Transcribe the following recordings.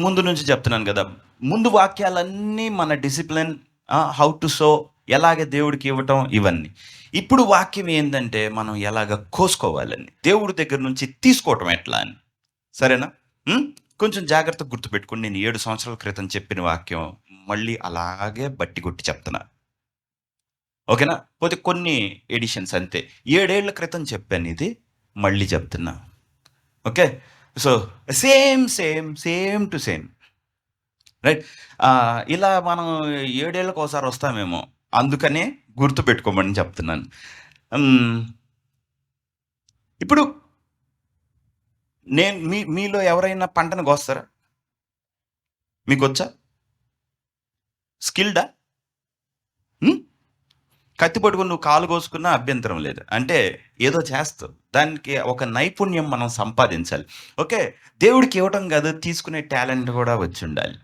ముందు నుంచి చెప్తున్నాను కదా, ముందు వాక్యాలన్నీ మన డిసిప్లిన్, హౌ టు సో, ఎలాగ దేవుడికి ఇవ్వటం, ఇవన్నీ. ఇప్పుడు వాక్యం ఏంటంటే మనం ఎలాగ కోసుకోవాలని, దేవుడి దగ్గర నుంచి తీసుకోవటం ఎట్లా అని. సరేనా? కొంచెం జాగ్రత్తగా గుర్తుపెట్టుకుని, నేను 7 సంవత్సరాల క్రితం చెప్పిన వాక్యం మళ్ళీ అలాగే బట్టి కొట్టి చెప్తున్నా. ఓకేనా? పోతే కొన్ని ఎడిషన్స్ అంతే. 7 ఏళ్ల క్రితం చెప్పాను, ఇది మళ్ళీ చెప్తున్నా. Okay, so same to same, right? ఇలా మనం 7 ఏళ్ళకి ఒకసారి వస్తామేమో, అందుకనే గుర్తుపెట్టుకోమని చెప్తున్నాను. ఇప్పుడు నేను మీలో ఎవరైనా పంటను కోస్తారా? మీకు వచ్చా? స్కిల్డా? కత్తి పట్టుకుని నువ్వు కాలు కోసుకున్నా అభ్యంతరం లేదు, అంటే ఏదో చేస్తావు. దానికి ఒక నైపుణ్యం మనం సంపాదించాలి. ఓకే, దేవుడికి ఇవ్వటం కాదు, తీసుకునే టాలెంట్ కూడా వచ్చి ఉండాలి.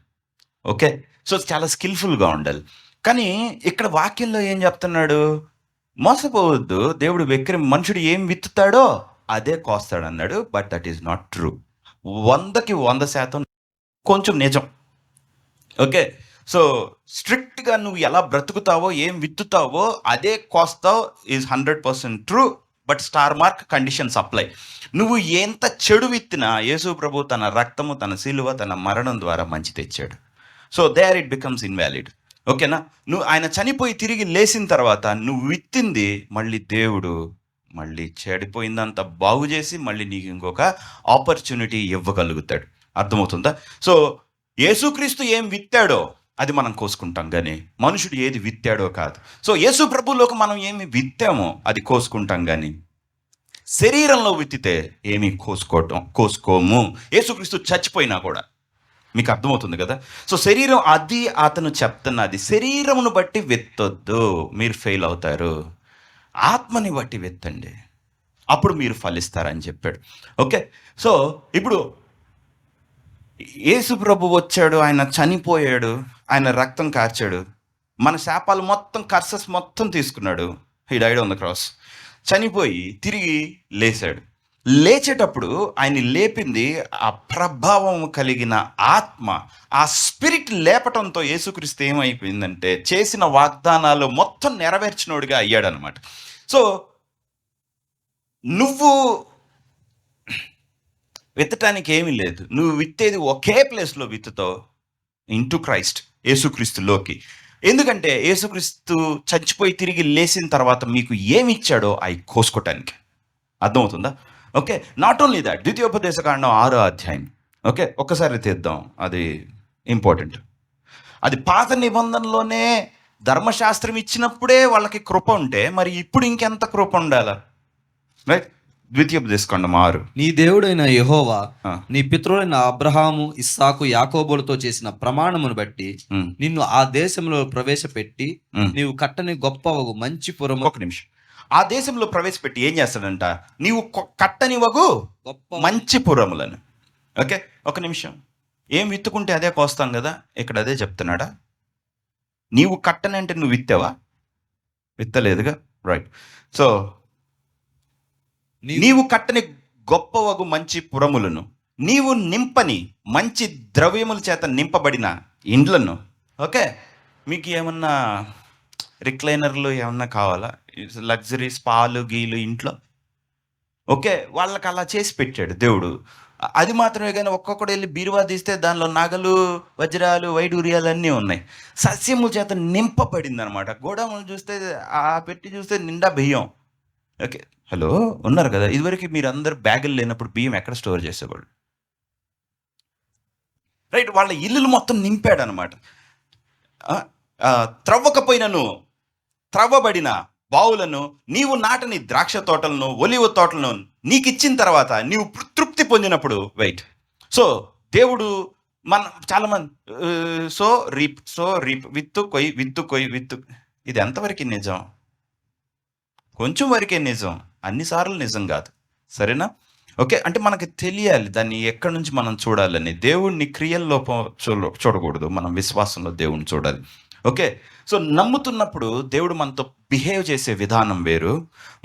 ఓకే, సో చాలా స్కిల్ఫుల్గా ఉండాలి. కానీ ఇక్కడ వాక్యంలో ఏం చెప్తున్నాడు? మోసపోవద్దు, దేవుడు మనుషుడు ఏం విత్తుతాడో అదే కోస్తాడు అన్నాడు. But that is not true. 100కి 100% కొంచెం నిజం. ఓకే, సో స్ట్రిక్ట్గా నువ్వు ఎలా బ్రతుకుతావో, ఏం విత్తుతావో అదే కోస్తావు is 100% true. But star mark conditions apply. నువ్వు ఎంత చెడు విత్తినా యేసు ప్రభు తన రక్తము, తన సిలువ, తన మరణం ద్వారా మంచి తెచ్చాడు. So there it becomes invalid. ఓకేనా? నువ్వు ఆయన చనిపోయి తిరిగి లేచిన తర్వాత నువ్వు విత్తింది మళ్ళీ దేవుడు మళ్ళీ చెడిపోయిందంతా బాగు చేసి మళ్ళీ నీకు ఇంకొక ఆపర్చునిటీ ఇవ్వగలుగుతాడు. అర్థమవుతుందా? సో యేసుక్రీస్తు ఏం విత్తాడో అది మనం కోసుకుంటాం, కానీ మనుషుడు ఏది విత్తాడో కాదు. సో యేసు ప్రభులోకి మనం ఏమి విత్తామో అది కోసుకుంటాం, కానీ శరీరంలో విత్తితే ఏమీ కోసుకోము. యేసుక్రీస్తు చచ్చిపోయినా కూడా. మీకు అర్థమవుతుంది కదా? సో శరీరం, అది అతను చెప్తున్నది, శరీరమును బట్టి విత్తొద్దు, మీరు ఫెయిల్ అవుతారు. ఆత్మని బట్టి విత్తండి, అప్పుడు మీరు ఫలిస్తారని చెప్పాడు. ఓకే, సో ఇప్పుడు యేసు ప్రభు వచ్చాడు, ఆయన చనిపోయాడు, ఆయన రక్తం కార్చాడు, మన శాపాలు మొత్తం, కర్సెస్ మొత్తం తీసుకున్నాడు. He died on the cross. చనిపోయి తిరిగి లేచాడు. లేచేటప్పుడు ఆయన లేపింది ఆ ప్రభావం కలిగిన ఆత్మ, ఆ స్పిరిట్ లేపటంతో యేసుక్రీస్తు ఏమైపోయిందంటే చేసిన వాగ్దానాలు మొత్తం నెరవేర్చినోడిగా అయ్యాడనమాట. సో నువ్వు విత్తటానికి ఏమీ లేదు, నువ్వు విత్తేది ఒకే ప్లేస్లో విత్తుతావు, ఇంటూ క్రైస్ట్, యేసుక్రీస్తులోకి. ఎందుకంటే యేసుక్రీస్తు చచ్చిపోయి తిరిగి లేచిన తర్వాత మీకు ఏమి ఇచ్చాడో అవి కోసుకోవటానికి. అర్థమవుతుందా? ఓకే, నాట్ ఓన్లీ దాట్, ద్వితీయోపదేశకాండం 6వ అధ్యాయం. ఓకే, ఒక్కసారి తీద్దాం, అది ఇంపార్టెంట్. అది పాత నిబంధనలోనే ధర్మశాస్త్రం ఇచ్చినప్పుడే వాళ్ళకి కృప ఉంటే మరి ఇప్పుడు ఇంకెంత కృప ఉండాలా? రైట్, ద్వితీయోపదేశకాండం 6. నీ దేవుడైన యెహోవా నీ పితరులైన అబ్రహాము, ఇస్సాకు, యాకోబులతో చేసిన ప్రమాణమును బట్టి నిన్ను ఆ దేశంలో ప్రవేశపెట్టి నీవు కట్టని గొప్ప మంచి పురము. ఒక నిమిషం, ఆ దేశంలో ప్రవేశపెట్టి ఏం చేస్తాడంట? నీవు కట్టనివగు గొప్ప మంచి పురములను. ఓకే, ఒక నిమిషం, ఏం విత్తుకుంటే అదే కోస్తాం కదా, ఇక్కడ అదే చెప్తున్నాడా? నీవు కట్టని అంటే నువ్వు విత్తావా? విత్తలేదుగా, రైట్. సో నీవు కట్టని గొప్పవగు మంచి పురములను, నీవు నింపని మంచి ద్రవ్యముల చేత నింపబడిన ఇండ్లను. ఓకే, మీకు ఏమన్నా రిక్లైనర్లు ఏమన్నా కావాలా? లగ్జరీ స్పాలు గీలు ఇంట్లో. ఓకే, వాళ్ళకి అలా చేసి పెట్టాడు దేవుడు. అది మాత్రమే కానీ ఒక్కొక్కడు వెళ్ళి బీరువా తీస్తే దానిలో నగలు, వజ్రాలు, వైడూర్యాలు అన్నీ ఉన్నాయి. సస్యముల చేత నింపబడింది అనమాట. గోడములు చూస్తే, ఆ పెట్టి చూస్తే నిండా బియ్యం. ఓకే, హలో, ఉన్నారు కదా? ఇదివరకు మీరు అందరు బ్యాగులు లేనప్పుడు బియ్యం ఎక్కడ స్టోర్ చేసేవాళ్ళు? రైట్, వాళ్ళ ఇల్లులు మొత్తం నింపాడు అనమాట. త్రవ్వకపోయినను త్రవ్వబడిన బావులను, నీవు నాటని ద్రాక్ష తోటలను, ఒలివ తోటలను నీకు ఇచ్చిన తర్వాత నీవు తృప్తి పొందినప్పుడు, వెయిట్. సో దేవుడు చాలా మంది సో రీప్ విత్తు కొయ్యి. ఇది ఎంతవరకు నిజం? కొంచెం వరకే నిజం, అన్నిసార్లు నిజం కాదు. సరేనా? ఓకే, అంటే మనకి తెలియాలి దాన్ని ఎక్కడి నుంచి మనం చూడాలని. దేవుడిని క్రియల్లో చూడకూడదు, మనం విశ్వాసంలో దేవుడిని చూడాలి. ఓకే. సో, నమ్ముతున్నప్పుడు దేవుడు మనతో బిహేవ్ చేసే విధానం వేరు.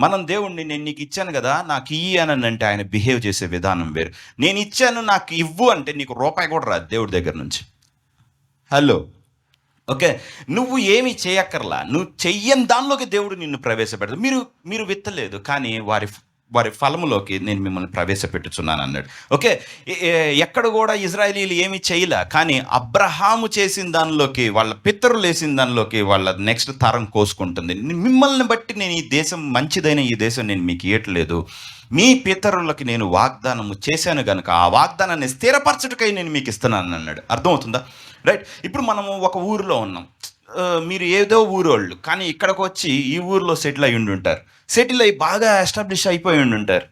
మనం దేవుడిని నేను నీకు ఇచ్చాను గదా! నాకు ఇయ్యి అననంటే ఆయన బిహేవ్ చేసే విధానం వేరు. నేను ఇచ్చాను నాకు ఇవ్వు అంటే నీకు రూపాయి కూడా రాదు దేవుడి దగ్గర నుంచి. హలో. ఓకే. నువ్వు ఏమి చేయక్కర్లా. నువ్వు చెయ్యని దానిలోకి దేవుడు నిన్ను ప్రవేశపెడతాడు. మీరు విత్తలేదు. కానీ వారి ఫలములోకి నేను మిమ్మల్ని ప్రవేశపెట్టుచున్నానన్నాడు. ఓకే. ఎక్కడ గూడా ఇజ్రాయేలీయులు ఏమి చేయలా. కానీ అబ్రహాము చేసిన దానిలోకి, వాళ్ళ పితరులేసిన దానిలోకి వాళ్ళ నెక్స్ట్ తరం కోసుకుంటుంది. మిమ్మల్ని బట్టి నేను ఈ దేశం మంచిదైన ఈ దేశం నేను మీకు ఇయ్యట్లేదు. మీ పితరులకి నేను వాగ్దానము చేశాను గనుక ఆ వాగ్దానాన్ని స్థిరపరచుటకై నేను మీకు ఇస్తున్నానన్నాడు. అర్థమవుతుందా? రైట్. ఇప్పుడు మనము ఒక ఊరిలో ఉన్నాం. మీరు ఏదో ఊరోళ్ళు కానీ ఇక్కడికి వచ్చి ఈ ఊరిలో సెటిల్ అయ్యి ఉండుంటారు. సెటిల్ అయ్యి బాగా ఎస్టాబ్లిష్ అయిపోయి ఉండుంటారు.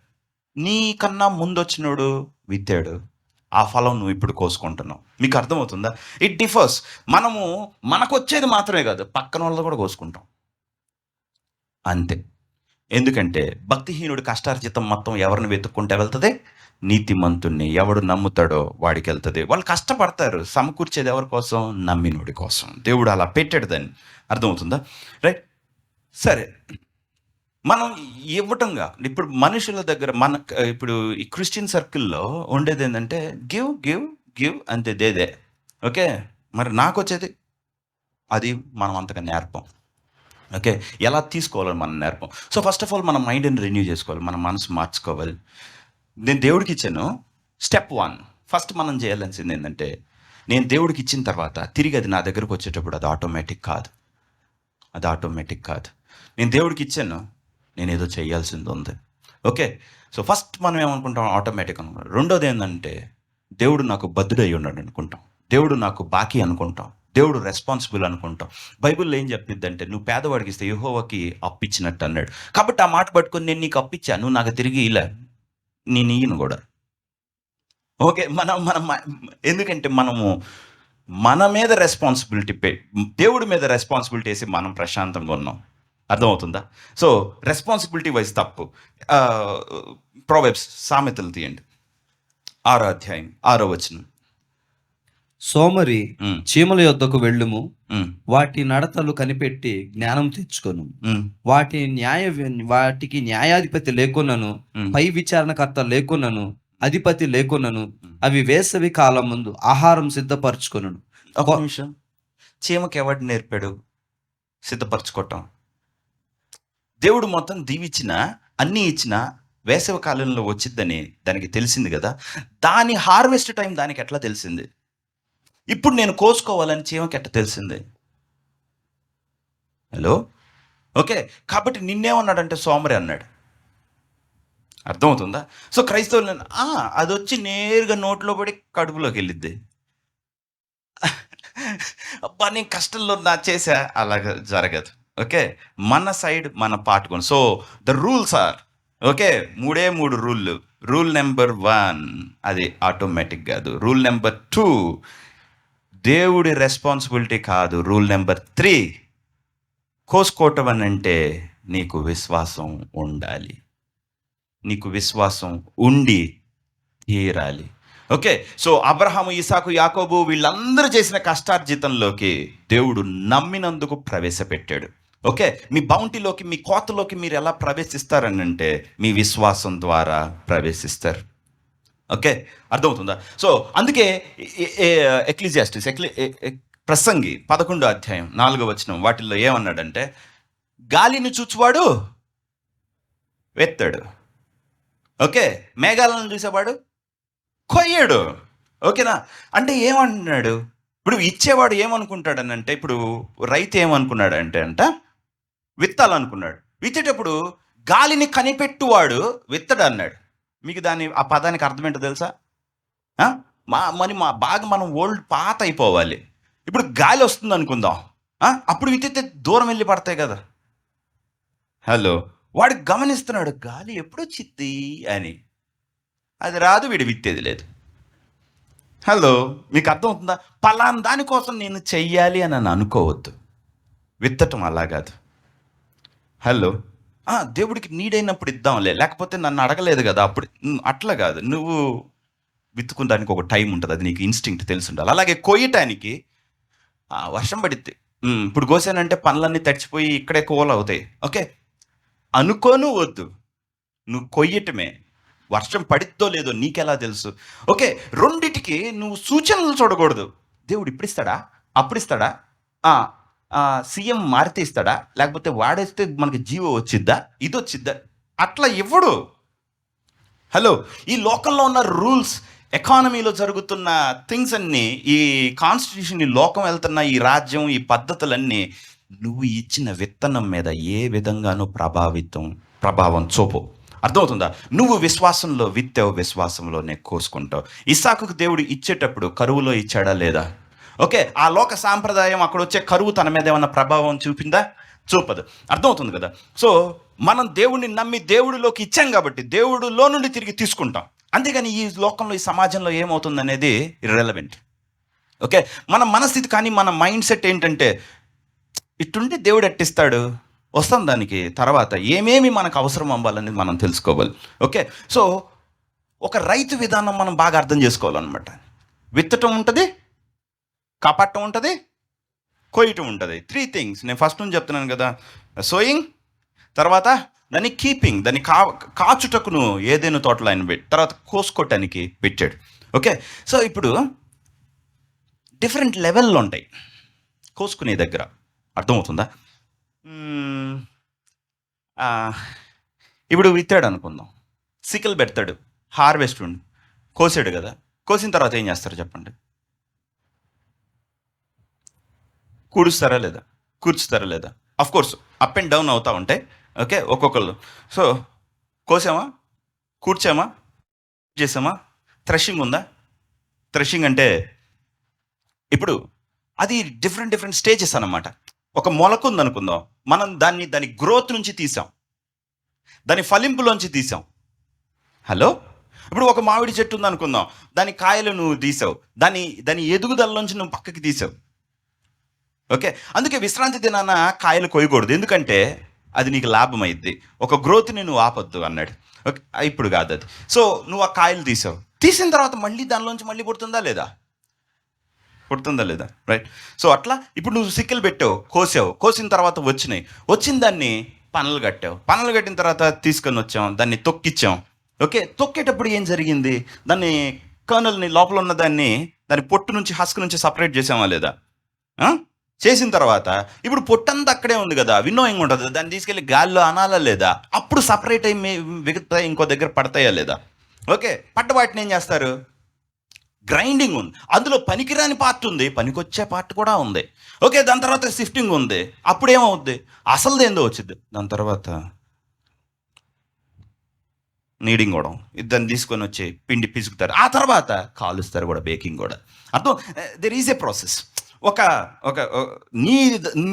నీకన్నా ముందొచ్చినోడు విత్తాడు. ఆ ఫలం నువ్వు ఇప్పుడు కోసుకుంటున్నావు. మీకు అర్థమవుతుందా? It differs. మనకొచ్చేది మాత్రమే కాదు, పక్కన వాళ్ళది కూడా కోసుకుంటాం. అంతే. ఎందుకంటే భక్తిహీనుడి కష్టార్జితం మొత్తం ఎవరిని వెతుక్కుంటే వెళ్తుంది? నీతిమంతుణ్ణి. ఎవడు నమ్ముతాడో వాడికి వెళ్తుంది. వాళ్ళు కష్టపడతారు. సమకూర్చేది ఎవరి కోసం? నమ్మినోడి కోసం. దేవుడు అలా పెట్టాడు దాన్ని. అర్థమవుతుందా? రైట్. సరే, మనం ఇవ్వటంగా ఇప్పుడు మనుషుల దగ్గర ఇప్పుడు ఈ క్రిస్టియన్ సర్కిల్లో ఉండేది ఏంటంటే గివ్ గివ్ గివ్ అంతే దేదే. ఓకే. మరి నాకు వచ్చేది అది మనం అంతగా నేర్పం. ఓకే. ఎలా తీసుకోవాలని మనం నేర్పం. సో ఫస్ట్ ఆఫ్ ఆల్ మన మైండ్ని రెన్యూ చేసుకోవాలి, మన మనసు మార్చుకోవాలి. నేను దేవుడికి ఇచ్చాను. స్టెప్ 1 ఫస్ట్ మనం చేయాల్సింది ఏంటంటే, నేను దేవుడికి ఇచ్చిన తర్వాత తిరిగి అది నా దగ్గరకు వచ్చేటప్పుడు అది ఆటోమేటిక్ కాదు. నేను దేవుడికి ఇచ్చాను, నేను ఏదో చేయాల్సింది ఉంది. ఓకే. సో ఫస్ట్ మనం ఏమనుకుంటాం? ఆటోమేటిక్ అనుకుంటాం. రెండోది ఏంటంటే, దేవుడు నాకు బద్ధుడై ఉన్నాడు అనుకుంటాం. దేవుడు నాకు బాకీ అనుకుంటాం. దేవుడు రెస్పాన్సిబుల్ అనుకుంటాం. బైబిల్లో ఏం చెప్తుందంటే, నువ్వు పేదవాడికి ఇస్తే యెహోవాకి అప్పిచ్చినట్టు అన్నాడు. కాబట్టి ఆ మాట పట్టుకొని నేను నీకు అప్పిచ్చా, నువ్వు నాకు తిరిగి ఇలా నేను ఇయ్యను కూడా. ఓకే. ఎందుకంటే మనము మన మీద రెస్పాన్సిబిలిటీ దేవుడి మీద రెస్పాన్సిబిలిటీ వేసి మనం ప్రశాంతంగా ఉన్నాం. అర్థమవుతుందా? సో రెస్పాన్సిబిలిటీ వైజ్ తప్పు. ప్రొవెర్బ్స్ సామెతలు తీయండి, 6వ అధ్యాయం 6వ వచనం. సోమరి చీమల యొద్దకు వెళ్ళుము, వాటి నడతలు కనిపెట్టి జ్ఞానం తెచ్చుకొను. వాటికి న్యాయాధిపతి లేకున్నను, పై విచారణకర్త లేకున్నను, అధిపతి లేకున్నను, అవి వేసవి కాలం ముందు ఆహారం సిద్ధపరచుకొను. ఒక నిమిషం. చీమకి ఎవడు నేర్పాడు సిద్ధపరచుకోవటం? దేవుడు మొత్తం దీవిచ్చిన, అన్నీ ఇచ్చిన వేసవి కాలంలో వచ్చిద్దని దానికి తెలిసింది కదా. దాని హార్వెస్ట్ టైం దానికి ఎట్లా తెలిసింది? ఇప్పుడు నేను కోసుకోవాలని చీమకి ఎట్లా తెలిసింది? హలో. ఓకే. కాబట్టి నిన్నేమన్నాడంటే సోమరి అన్నాడు. అర్థమవుతుందా? సో క్రైస్తవులు అది వచ్చి నేరుగా నోట్లో పడి కడుపులోకి వెళ్ళిద్ది. అబ్బా నేను కష్టంలో నా చేసా, అలాగ జరగదు. ఓకే. మన సైడ్ మన పాటుకొని. So the rules are okay. 3 రూళ్ళు. రూల్ నెంబర్ 1 అది ఆటోమేటిక్ కాదు. రూల్ నెంబర్ 2 దేవుడి రెస్పాన్సిబిలిటీ కాదు. రూల్ నెంబర్ 3 కోసుకోవటం అని అంటే నీకు విశ్వాసం ఉండాలి. నీకు విశ్వాసం ఉండి తీరాలి. ఓకే. సో అబ్రహాము, ఇసాకు, యాకోబు వీళ్ళందరూ చేసిన కష్టార్జితంలోకి దేవుడు నమ్మినందుకు ప్రవేశపెట్టాడు. ఓకే. మీ బౌంటీలోకి, మీ కోతలోకి మీరు ఎలా ప్రవేశిస్తారని అంటే మీ విశ్వాసం ద్వారా ప్రవేశిస్తారు. ఓకే. అర్థమవుతుందా? సో అందుకే ఎక్లీజియాస్టిస్ ప్రసంగి 11వ అధ్యాయం 4వ వచనం వాటిల్లో ఏమన్నాడంటే, గాలిని చూచువాడు వెత్తాడు. ఓకే. మేఘాలను చూసేవాడు కొయ్యడు. ఓకేనా? అంటే ఏమంటున్నాడు? ఇప్పుడు ఇచ్చేవాడు ఏమనుకుంటాడనంటే, ఇప్పుడు రైతు ఏమనుకున్నాడంటే విత్తాలనుకున్నాడు. విత్తేటప్పుడు గాలిని కనిపెట్టువాడు విత్తడు అన్నాడు. మీకు ఆ పదానికి అర్థం ఏంటో తెలుసా? బాగా మనం ఓల్డ్ పాత అయిపోవాలి. ఇప్పుడు గాలి వస్తుంది అనుకుందాం, అప్పుడు విత్తితే దూరం వెళ్ళి పడతాయి కదా. హలో. వాడు గమనిస్తున్నాడు గాలి ఎప్పుడు వచ్చిద్ది అని. అది రాదు, వీడు విత్తేది లేదు. హలో. మీకు అర్థమవుతుందా? పలానా దానికోసం నేను చెయ్యాలి అని అనుకోవద్దు. విత్తటం అలా కాదు. హలో. దేవుడికి నీడైనప్పుడు ఇద్దాంలే, లేకపోతే నన్ను అడగలేదు కదా అప్పుడు, అట్లా కాదు. నువ్వు విత్తుకున్న దానికి ఒక టైం ఉంటుంది, అది నీకు ఇన్స్టింక్ట్ తెలిసి ఉండాలి. అలాగే కొయ్యటానికి వర్షం పడిద్ది, ఇప్పుడు కోసానంటే పనులన్నీ తడిచిపోయి ఇక్కడే అవుతాయి. ఓకే. అనుకోను వద్దు. నువ్వు కొయ్యటమే. వర్షం పడిద్దో లేదో నీకెలా తెలుసు? ఓకే. రెండిటికి నువ్వు సూచనలు చూడకూడదు. దేవుడు ఇప్పుడిస్తాడా? అప్పుడిస్తాడా? ఆ! సీఎం మారితే ఇస్తాడా? లేకపోతే వాడేస్తే మనకి జీవో వచ్చిద్దా? ఇదొచ్చిద్దా? అట్లా ఇవ్వడు. హలో! ఈ లోకంలో ఉన్న రూల్స్, ఎకానమీలో జరుగుతున్న థింగ్స్ అన్నీ, ఈ కాన్స్టిట్యూషన్, ఈ లోకం వెళ్తున్న ఈ రాజ్యం, ఈ పద్ధతులన్నీ నువ్వు ఇచ్చిన విత్తనం మీద ఏ విధంగానూ ప్రభావం చూపవు. అర్థమవుతుందా? నువ్వు విశ్వాసంలో విత్తావు, విశ్వాసంలోనే కోసుకుంటావు. ఇస్సాకుకు దేవుడు ఇచ్చేటప్పుడు కరువులో ఇచ్చాడా లేదా? ఓకే. ఆ లోక సాంప్రదాయం అక్కడ వచ్చే కరువు తన మీద ఏమన్నా ప్రభావం చూపిందా? చూపదు. అర్థమవుతుంది కదా? సో మనం దేవుడిని నమ్మి దేవుడిలోకి ఇచ్చాం కాబట్టి దేవుడిలో నుండి తిరిగి తీసుకుంటాం. అంతేగాని ఈ లోకంలో, ఈ సమాజంలో ఏమవుతుందనేది ఇర్రెలవెంట్. ఓకే. మన మనస్థితి కానీ మన మైండ్ సెట్ ఏంటంటే, ఇటుండి దేవుడు ఎట్టిస్తాడు, వస్తాం దానికి తర్వాత ఏమేమి మనకు అవసరం అవ్వాలనేది మనం తెలుసుకోవాలి. ఓకే. సో ఒక రైతు విధానం మనం బాగా అర్థం చేసుకోవాలన్నమాట. విత్తటం ఉంటుంది, కాపాడటం ఉంటుంది, కొయ్యటం ఉంటుంది. 3 థింగ్స్ నేను ఫస్ట్ నుంచి చెప్తున్నాను కదా. సోయింగ్, తర్వాత దాన్ని కీపింగ్, దాన్ని కాచుటకును ఏదైనా తోటలో ఆయన పెట్టి, తర్వాత కోసుకోవటానికి పెట్టాడు. ఓకే. సో ఇప్పుడు డిఫరెంట్ లెవెల్లో ఉంటాయి కోసుకునే దగ్గర. అర్థమవుతుందా? ఇప్పుడు విత్తాడు అనుకుందాం, సికిల్ పెడతాడు, హార్వెస్ట్ ఉండి కోసాడు కదా. కోసిన తర్వాత ఏం చేస్తారు చెప్పండి? కూడుస్తారా లేదా? కూర్చుతారా లేదా? Of course up and down అవుతూ ఉంటాయి. ఓకే. ఒక్కొక్కళ్ళు. సో కోసామా, కూర్చామా, చేసామా, థ్రెషింగ్ ఉందా? థ్రెషింగ్ అంటే ఇప్పుడు అది డిఫరెంట్ స్టేజెస్ అన్నమాట. ఒక మొలక ఉందనుకుందాం, మనం దాని గ్రోత్ నుంచి తీసాం, దాని ఫలింపులోంచి తీసాం. హలో. ఇప్పుడు ఒక మామిడి చెట్టు ఉందనుకుందాం, దాని కాయలు నువ్వు తీసావు, దాని ఎదుగుదలలోంచి నువ్వు పక్కకి తీసావు. ఓకే. అందుకే విశ్రాంతి దినాన కాయలు కొయ్యకూడదు, ఎందుకంటే అది నీకు లాభం అయింది. ఒక గ్రోత్ని నువ్వు ఆపొద్దు అన్నాడు. ఓకే. ఇప్పుడు కాదు అది. సో నువ్వు ఆ కాయలు తీసావు, తీసిన తర్వాత మళ్ళీ దానిలోంచి మళ్ళీ పుడుతుందా లేదా? రైట్. సో అట్లా ఇప్పుడు నువ్వు సిక్కులు పెట్టావు, కోసావు, కోసిన తర్వాత వచ్చిన దాన్ని పనలు కట్టావు, పనలు కట్టిన తర్వాత తీసుకొని వచ్చాం, దాన్ని తొక్కిచ్చాం. ఓకే. తొక్కేటప్పుడు ఏం జరిగింది? దాన్ని కర్నల్ని, లోపల ఉన్న దాని పొట్టు నుంచి, హస్క్ నుంచి సపరేట్ చేసామా లేదా? చేసిన తర్వాత ఇప్పుడు పొట్టంతా అక్కడే ఉంది కదా, విన్నోయింగ్ ఉంటుంది, దాన్ని తీసుకెళ్ళి గాల్లో అనాలా లేదా? అప్పుడు సపరేట్ అయ్యి మిగతా ఇంకో దగ్గర పడతాయా లేదా? ఓకే. పట్టబాటిని ఏం చేస్తారు? గ్రైండింగ్ ఉంది, అందులో పనికిరాని పార్ట్ ఉంది, పనికొచ్చే పార్ట్ కూడా ఉంది. ఓకే. దాని తర్వాత షిఫ్టింగ్ ఉంది. అప్పుడు ఏమవుద్ది? అసలుది ఏందో వచ్చింది. దాని తర్వాత నీడింగ్ కూడా, దాన్ని తీసుకొని వచ్చి పిండి పిసుకుతారు, ఆ తర్వాత కాలుస్తారు కూడా, బేకింగ్ కూడా. అర్థం? There is a process. ఒక ఒక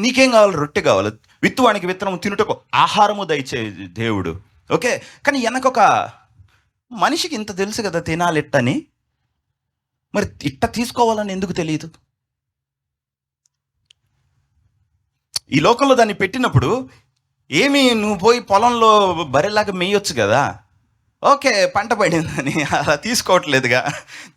నీకేం కావాలి? రొట్టె కావాలి. విత్తువానికి విత్తనం, తినుటకు ఆహారము దయచే దేవుడు. ఓకే. కానీ వెనకొక మనిషికి ఇంత తెలుసు కదా, తినాలి ఇట్టని. మరి ఇట్ట తీసుకోవాలని ఎందుకు తెలియదు? ఈ లోకంలో దాన్ని పెట్టినప్పుడు ఏమి, నువ్వు పోయి పొలంలో బర్రెలాగా మేయొచ్చు కదా. ఓకే. పంట పడిందని అలా తీసుకోవట్లేదుగా.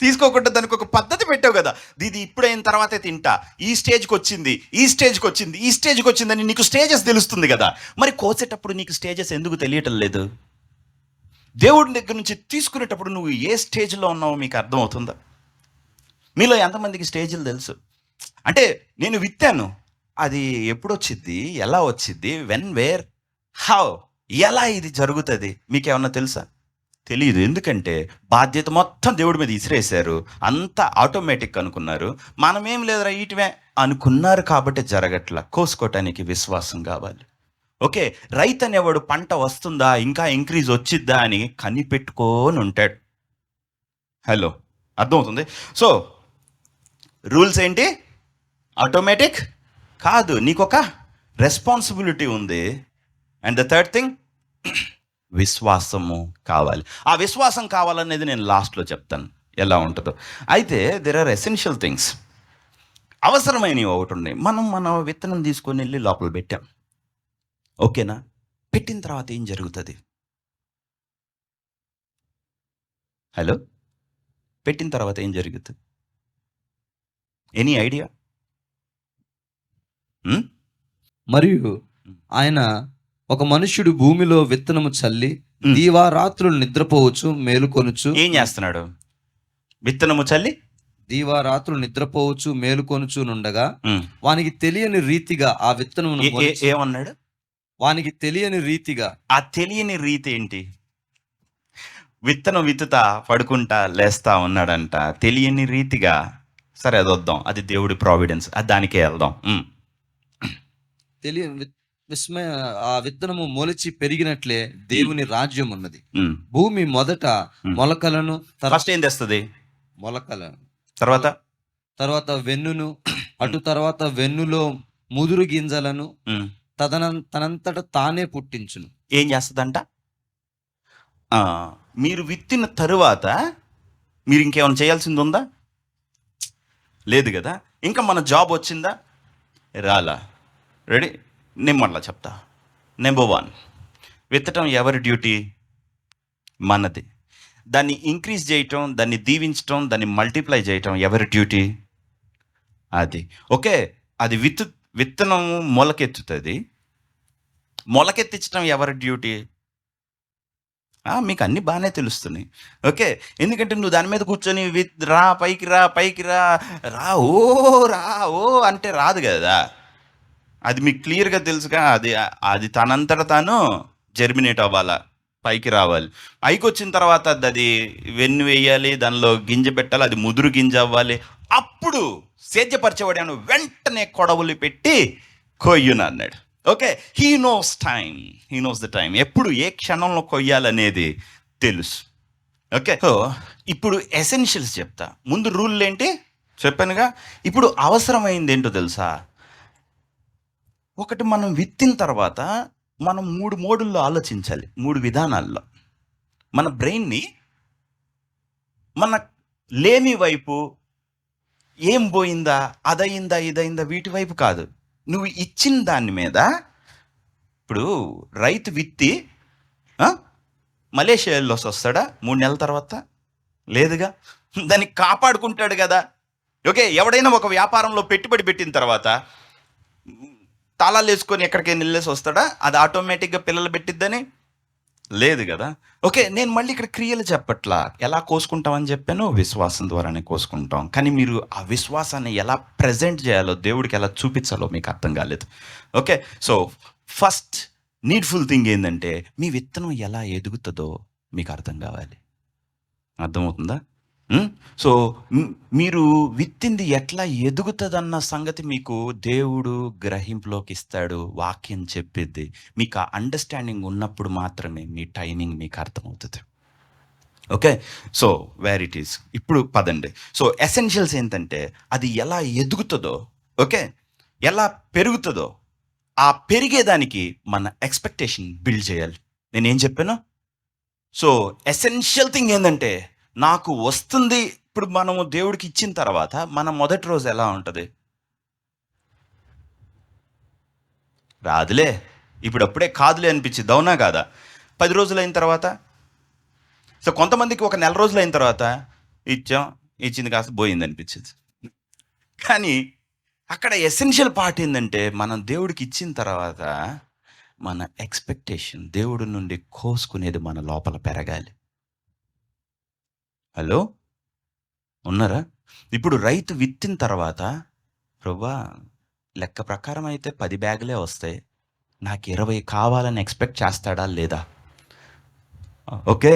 తీసుకోకుండా దానికి ఒక పద్ధతి పెట్టావు కదా, ఇది ఇప్పుడైన తర్వాతే తింటా, ఈ స్టేజ్కి వచ్చిందని నీకు స్టేజెస్ తెలుస్తుంది కదా. మరి కోసేటప్పుడు నీకు స్టేజెస్ ఎందుకు తెలియటం లేదు? దేవుడి దగ్గర నుంచి తీసుకునేటప్పుడు నువ్వు ఏ స్టేజ్లో ఉన్నావో మీకు అర్థమవుతుందా? మీలో ఎంతమందికి స్టేజ్లు తెలుసు? అంటే నేను విత్తాను, అది ఎప్పుడు వచ్చిద్ది, ఎలా వచ్చిద్ది, వెన్, వేర్, హౌ, ఎలా ఇది జరుగుతుంది మీకేమన్నా తెలుసా? తెలియదు. ఎందుకంటే బాధ్యత మొత్తం దేవుడి మీద ఇసిరేశారు, అంతా ఆటోమేటిక్ అనుకున్నారు. మనమేం లేదురా ఇటువే అనుకున్నారు కాబట్టి జరగట్లా. కోసుకోవటానికి విశ్వాసం కావాలి. ఓకే. రైతు అనేవాడు పంట వస్తుందా, ఇంకా ఇంక్రీజ్ వచ్చిద్దా అని కనిపెట్టుకొని ఉంటాడు. హలో, అర్థమవుతుంది? సో రూల్స్ ఏంటి? ఆటోమేటిక్ కాదు, నీకొక రెస్పాన్సిబిలిటీ ఉంది. అండ్ ద థర్డ్ థింగ్, విశ్వాసము కావాలి. ఆ విశ్వాసం కావాలనేది నేను లాస్ట్లో చెప్తాను ఎలా ఉంటుందో. అయితే దెర్ ఆర్ ఎసెన్షియల్ థింగ్స్, అవసరమైనవి ఒకటి ఉన్నాయి. మన విత్తనం తీసుకొని వెళ్ళి లోపల పెట్టాం, ఓకేనా? పెట్టిన తర్వాత ఏం జరుగుతుంది? హలో, పెట్టిన తర్వాత ఏం జరుగుతుంది? Any idea? మరియు ఆయన ఒక మనుష్యుడు భూమిలో విత్తనము చల్లి దీవారాత్రులు నిద్రపోవచ్చు మేలుకొనుచు. ఏం చేస్తున్నాడు? విత్తనము చల్లి దీవారాత్రులు నిద్రపోవచ్చు మేలుకొనుచు నుండగా వానికి తెలియని రీతిగా ఆ విత్తనమును ఏమన్నాడు? వానికి తెలియని రీతిగా. ఆ తెలియని రీతి ఏంటి? విత్తనం విత్తుతా పడుకుంటా లేస్తా ఉన్నాడంట, తెలియని రీతిగా. సరే, అది వద్దాం, అది దేవుడి ప్రావిడెన్స్, అది దానికే వెళ్దాం. విస్మయ ఆ విత్తనము మొలిచి పెరిగినట్లే దేవుని రాజ్యం ఉన్నది. భూమి మొదట మొలకలను, ఫస్ట్ ఏం తెస్తుంది? మొలకలను, తర్వాత వెన్నును, అటు తర్వాత వెన్నులో ముదురు గింజలను తనంతట తానే పుట్టించును. ఏం చేస్తుందంట? మీరు విత్తిన తరువాత మీరు ఇంకేమైనా చేయాల్సింది ఉందా? లేదు కదా. ఇంకా మన జాబ్ వచ్చిందా? రాలా. రెడీ? నేను మళ్ళా చెప్తా. నెంబర్ 1, విత్తటం ఎవరి డ్యూటీ? మనది. దాన్ని ఇంక్రీజ్ చేయటం, దాన్ని దీవించటం, దాన్ని మల్టిప్లై చేయటం ఎవరి డ్యూటీ? అది. ఓకే, అది విత్తనం మొలకెత్తుతుంది. మొలకెత్తించడం ఎవరి డ్యూటీ? మీకు అన్నీ బాగానే తెలుస్తున్నాయి. ఓకే, ఎందుకంటే నువ్వు దాని మీద కూర్చొని రా పైకి రా పైకి రా రా ఓ అంటే రాదు కదా. అది మీకు క్లియర్గా తెలుసుగా. అది తనంతట తాను జర్మినేట్ అవ్వాలా, పైకి రావాలి. పైకి వచ్చిన తర్వాత అది వెన్ను వేయాలి, దానిలో గింజ పెట్టాలి, అది ముదురు గింజ అవ్వాలి. అప్పుడు సేద్యపరచబడాను వెంటనే కొడవలు పెట్టి కొయ్యును అన్నాడు. Okay, he knows the time. ఎప్పుడు ఏ క్షణంలో కొయ్యాలనేది తెలుసు. ఓకే, సో ఇప్పుడు ఎసెన్షియల్స్ చెప్తా. ముందు రూల్ ఏంటి చెప్పానుగా. ఇప్పుడు అవసరమైంది ఏంటో తెలుసా? ఒకటి, మనం విత్తిన తర్వాత మనం 3 మోడుల్లో ఆలోచించాలి, 3 విధానాల్లో. మన బ్రెయిన్ని మన లేమి వైపు, ఏం పోయిందా, అదయిందా ఇదయిందా, వీటి వైపు కాదు, నువ్వు ఇచ్చిన దాని మీద. ఇప్పుడు రైతు విత్తి మలేషియాలో వస్తాడా 3 నెలల తర్వాత? లేదుగా. దాన్ని కాపాడుకుంటాడు కదా. ఓకే, ఎవడైనా ఒక వ్యాపారంలో పెట్టుబడి పెట్టిన తర్వాత తాళాలు వేసుకొని ఎక్కడికైనా వెళ్ళేసి వస్తాడా? అది ఆటోమేటిక్గా పిల్లలు పెట్టిద్దని? లేదు కదా. ఓకే, నేను మళ్ళీ ఇక్కడ క్రియలు చెప్పట్లా. ఎలా కోసుకుంటామని చెప్పాను, విశ్వాసం ద్వారానే కోసుకుంటాం. కానీ మీరు ఆ విశ్వాసాన్ని ఎలా ప్రజెంట్ చేయాలో, దేవుడికి ఎలా చూపించాలో మీకు అర్థం కాలేదు. Okay, so first needful thing ఏంటంటే, మీ విత్తనం ఎలా ఎదుగుతుందో మీకు అర్థం కావాలి. అర్థమవుతుందా? సో మీరు విత్తింది ఎట్లా ఎదుగుతుందన్న సంగతి మీకు దేవుడు గ్రహింపులోకి ఇస్తాడు, వాక్యం చెప్పిద్ది. మీకు ఆ అండర్స్టాండింగ్ ఉన్నప్పుడు మాత్రమే మీ టైమింగ్ మీకు అర్థమవుతుంది. Okay, so where it is. ఇప్పుడు పదండి. సో ఎసెన్షియల్స్ ఏంటంటే, అది ఎలా ఎదుగుతుందో, ఓకే, ఎలా పెరుగుతుందో, ఆ పెరిగేదానికి మన ఎక్స్పెక్టేషన్ బిల్డ్ చేయాలి. నేనేం చెప్పాను? సో ఎసెన్షియల్ థింగ్ ఏంటంటే, నాకు వస్తుంది. ఇప్పుడు మనము దేవుడికి ఇచ్చిన తర్వాత మన మొదటి రోజు ఎలా ఉంటుంది? రాదులే, ఇప్పుడప్పుడే కాదులే అనిపించింది, అవునా కాదా? 10 రోజులు అయిన తర్వాత, సో కొంతమందికి ఒక నెల రోజులు అయిన తర్వాత ఇచ్చింది కాస్త పోయింది అనిపించింది. కానీ అక్కడ ఎసెన్షియల్ పార్ట్ ఏంటంటే, మనం దేవుడికి ఇచ్చిన తర్వాత మన ఎక్స్పెక్టేషన్ దేవుడి నుండి కోసుకునేది మన లోపల పెరగాలి. హలో, ఉన్నారా? ఇప్పుడు రైతు విత్తిన తర్వాత, ప్రభువా లెక్క ప్రకారం అయితే 10 బ్యాగులే వస్తాయి, నాకు 20 కావాలని ఎక్స్పెక్ట్ చేస్తాడా లేదా? ఓకే,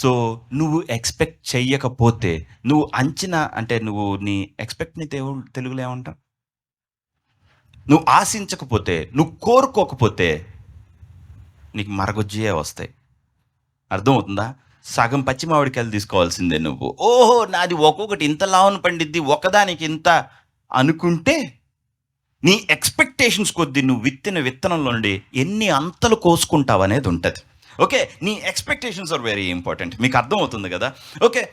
సో నువ్వు ఎక్స్పెక్ట్ చెయ్యకపోతే, నువ్వు అంచనా అంటే నువ్వు నీ ఎక్స్పెక్ట్ని తెలుగులో ఏమంటావు? నువ్వు ఆశించకపోతే, నువ్వు కోరుకోకపోతే నీకు మరగొజ్జియే వస్తాయి. అర్థమవుతుందా? సగం పచ్చి మామిడికాయలు తీసుకోవాల్సిందే నువ్వు. ఓహో, నాది ఒక్కొక్కటి ఇంత లావును పండిద్ది, ఒకదానికి ఇంత అనుకుంటే, నీ ఎక్స్పెక్టేషన్స్ కొద్దీ నువ్వు విత్తిన విత్తనంలో నుండి ఎన్ని అంతలు కోసుకుంటావు అనేది ఉంటుంది. ఓకే, నీ ఎక్స్పెక్టేషన్స్ ఆర్ వెరీ ఇంపార్టెంట్. మీకు అర్థమవుతుంది కదా. ఓకే,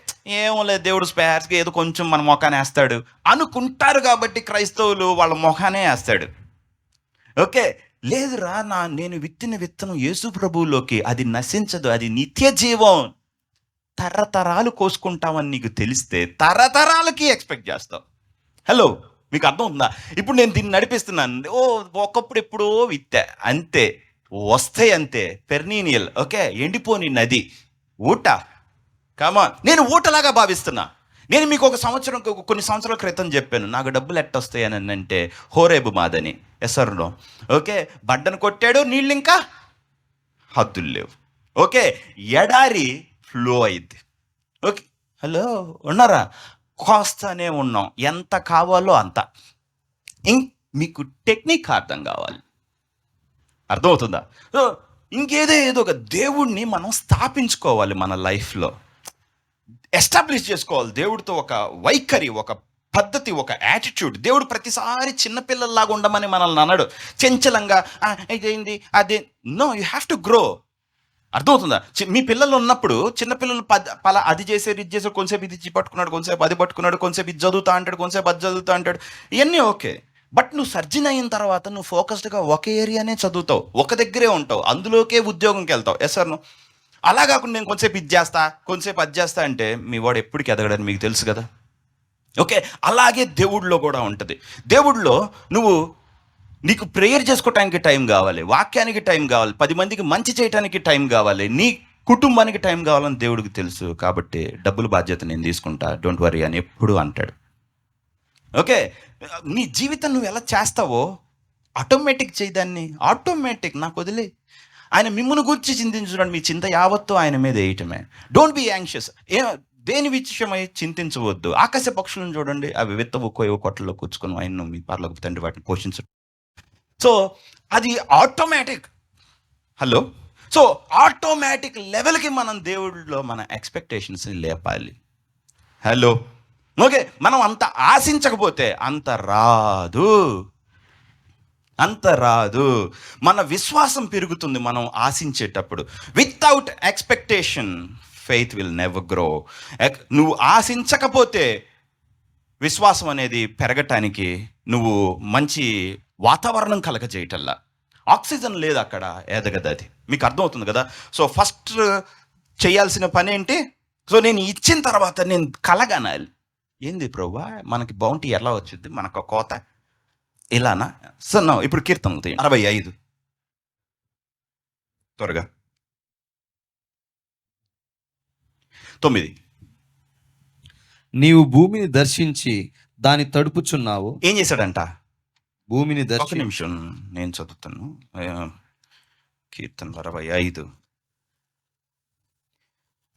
ఏమో లేదు, దేవుడు స్పేర్స్గా ఏదో కొంచెం మన మొఖాన్ని వేస్తాడు అనుకుంటారు కాబట్టి క్రైస్తవులు వాళ్ళ మొఖానే వేస్తాడు. ఓకే, లేదురా, నేను విత్తిన విత్తనం యేసు ప్రభువులోకి, అది నశించదు, అది నిత్య జీవం, తరతరాలు కోసుకుంటామని నీకు తెలిస్తే తరతరాలకి ఎక్స్పెక్ట్ చేస్తావు. హలో, మీకు అర్థం ఉందా? ఇప్పుడు నేను దీన్ని నడిపిస్తున్నాను. ఒకప్పుడు ఎప్పుడో విత్తా అంతే, వస్తాయి అంతే, పెర్నీనియల్. ఓకే, ఎండిపోని నది ఊట. కమాన్, నేను ఊటలాగా భావిస్తున్నా. నేను మీకు కొన్ని సంవత్సరాల క్రితం చెప్పాను, నాకు డబ్బులు ఎట్టొస్తాయి అని అంటే హోరేబు మాదని ఎసరులో. ఓకే, బడ్డను కొట్టాడు, నీళ్ళు ఇంకా హద్దులు లేవు. ఓకే, ఎడారి ఫ్లో అయింది. ఓకే, హలో ఉన్నారా? కోస్తానే ఉన్నాం, ఎంత కావాలో అంత. మీకు టెక్నిక్ అర్థం కావాలి, అర్థమవుతుందా? సో ఏదో ఒక దేవుణ్ణి మనం స్థాపించుకోవాలి, మన లైఫ్లో ఎస్టాబ్లిష్ చేసుకోవాలి. దేవుడితో ఒక వైఖరి, ఒక పద్ధతి, ఒక యాటిట్యూడ్. దేవుడు ప్రతిసారి చిన్నపిల్లల్లాగా ఉండమని మనల్ని అన్నాడు. చంచలంగా ఇదేంది అదే. No, you have to grow. అర్థమవుతుందా? మీ పిల్లలు ఉన్నప్పుడు చిన్నపిల్లలు అది చేసారు, ఇది చేసారు, కొంతసేపు ఇది పట్టుకున్నాడు, కొంతసేపు అది పట్టుకున్నాడు, కొంతసేపు ఇది చదువుతా అంటాడు, కొంతసేపు అది చదువుతా అంటాడు, ఇవన్నీ ఓకే. బట్ నువ్వు సర్జన్ అయిన తర్వాత నువ్వు ఫోకస్డ్గా ఒక ఏరియానే చదువుతావు, ఒక దగ్గరే ఉంటావు, అందులోకే ఉద్యోగంకి వెళ్తావు. Yes sir. అలా కాకుండా నేను కొంతసేపు ఇది చేస్తా, కొంతసేపు అది చేస్తా అంటే మీ వాడు ఎప్పటికి ఎదగడని మీకు తెలుసు కదా. ఓకే, అలాగే దేవుడిలో కూడా ఉంటుంది. దేవుడిలో నీకు ప్రేయర్ చేసుకోవటానికి టైం కావాలి, వాక్యానికి టైం కావాలి, 10 మందికి మంచి చేయడానికి టైం కావాలి, నీ కుటుంబానికి టైం కావాలని దేవుడికి తెలుసు. కాబట్టి డబ్బుల బాధ్యత నేను తీసుకుంటా, డోంట్ వరీ అని ఎప్పుడు అంటాడు. ఓకే, నీ జీవితం నువ్వు ఎలా చేస్తావో ఆటోమేటిక్ చేయదాన్ని, ఆటోమేటిక్ నాకు వదిలే. ఆయన మిమ్మల్ని గురించి చింతించడం, మీ చింత యావత్తు ఆయన మీద వేయటమే. Don't be anxious. దేని విషయమై చింతించవద్దు. ఆకాశ పక్షులను చూడండి, అవి విత్తవు, కోయవు, కొట్టల్లో కూర్చుకొని ఆయన మీ పరలోక తండ్రి వాటిని పోషించడం. సో అది ఆటోమేటిక్. హలో, సో ఆటోమేటిక్ లెవెల్కి మనం దేవుడిలో మన ఎక్స్పెక్టేషన్స్ని లేపాలి. హలో, ఓకే, మనం అంత ఆశించకపోతే అంత రాదు. మన విశ్వాసం పెరుగుతుంది మనం ఆశించేటప్పుడు. Without expectation faith will never grow. నువ్వు ఆశించకపోతే విశ్వాసం అనేది పెరగటానికి నువ్వు మంచి వాతావరణం కలగజేయటల్లా. ఆక్సిజన్ లేదు అక్కడ, ఎదగదు అది. మీకు అర్థమవుతుంది కదా. సో ఫస్ట్ చేయాల్సిన పని ఏంటి? సో నేను ఇచ్చిన తర్వాత నేను కలగనాలి. ఏంది ప్రభువా, మనకి బౌంటీ ఎలా వచ్చింది, మనకు కోత ఇలానా? సో ఇప్పుడు కీర్తనలు 65 త్వరగా 9. నీవు భూమిని దర్శించి దాన్ని తడుపుచున్నావు. ఏం చేశాడంట? భూమిని ఒక నిమిషం నేను చదువుతాను. కీర్తనలు 65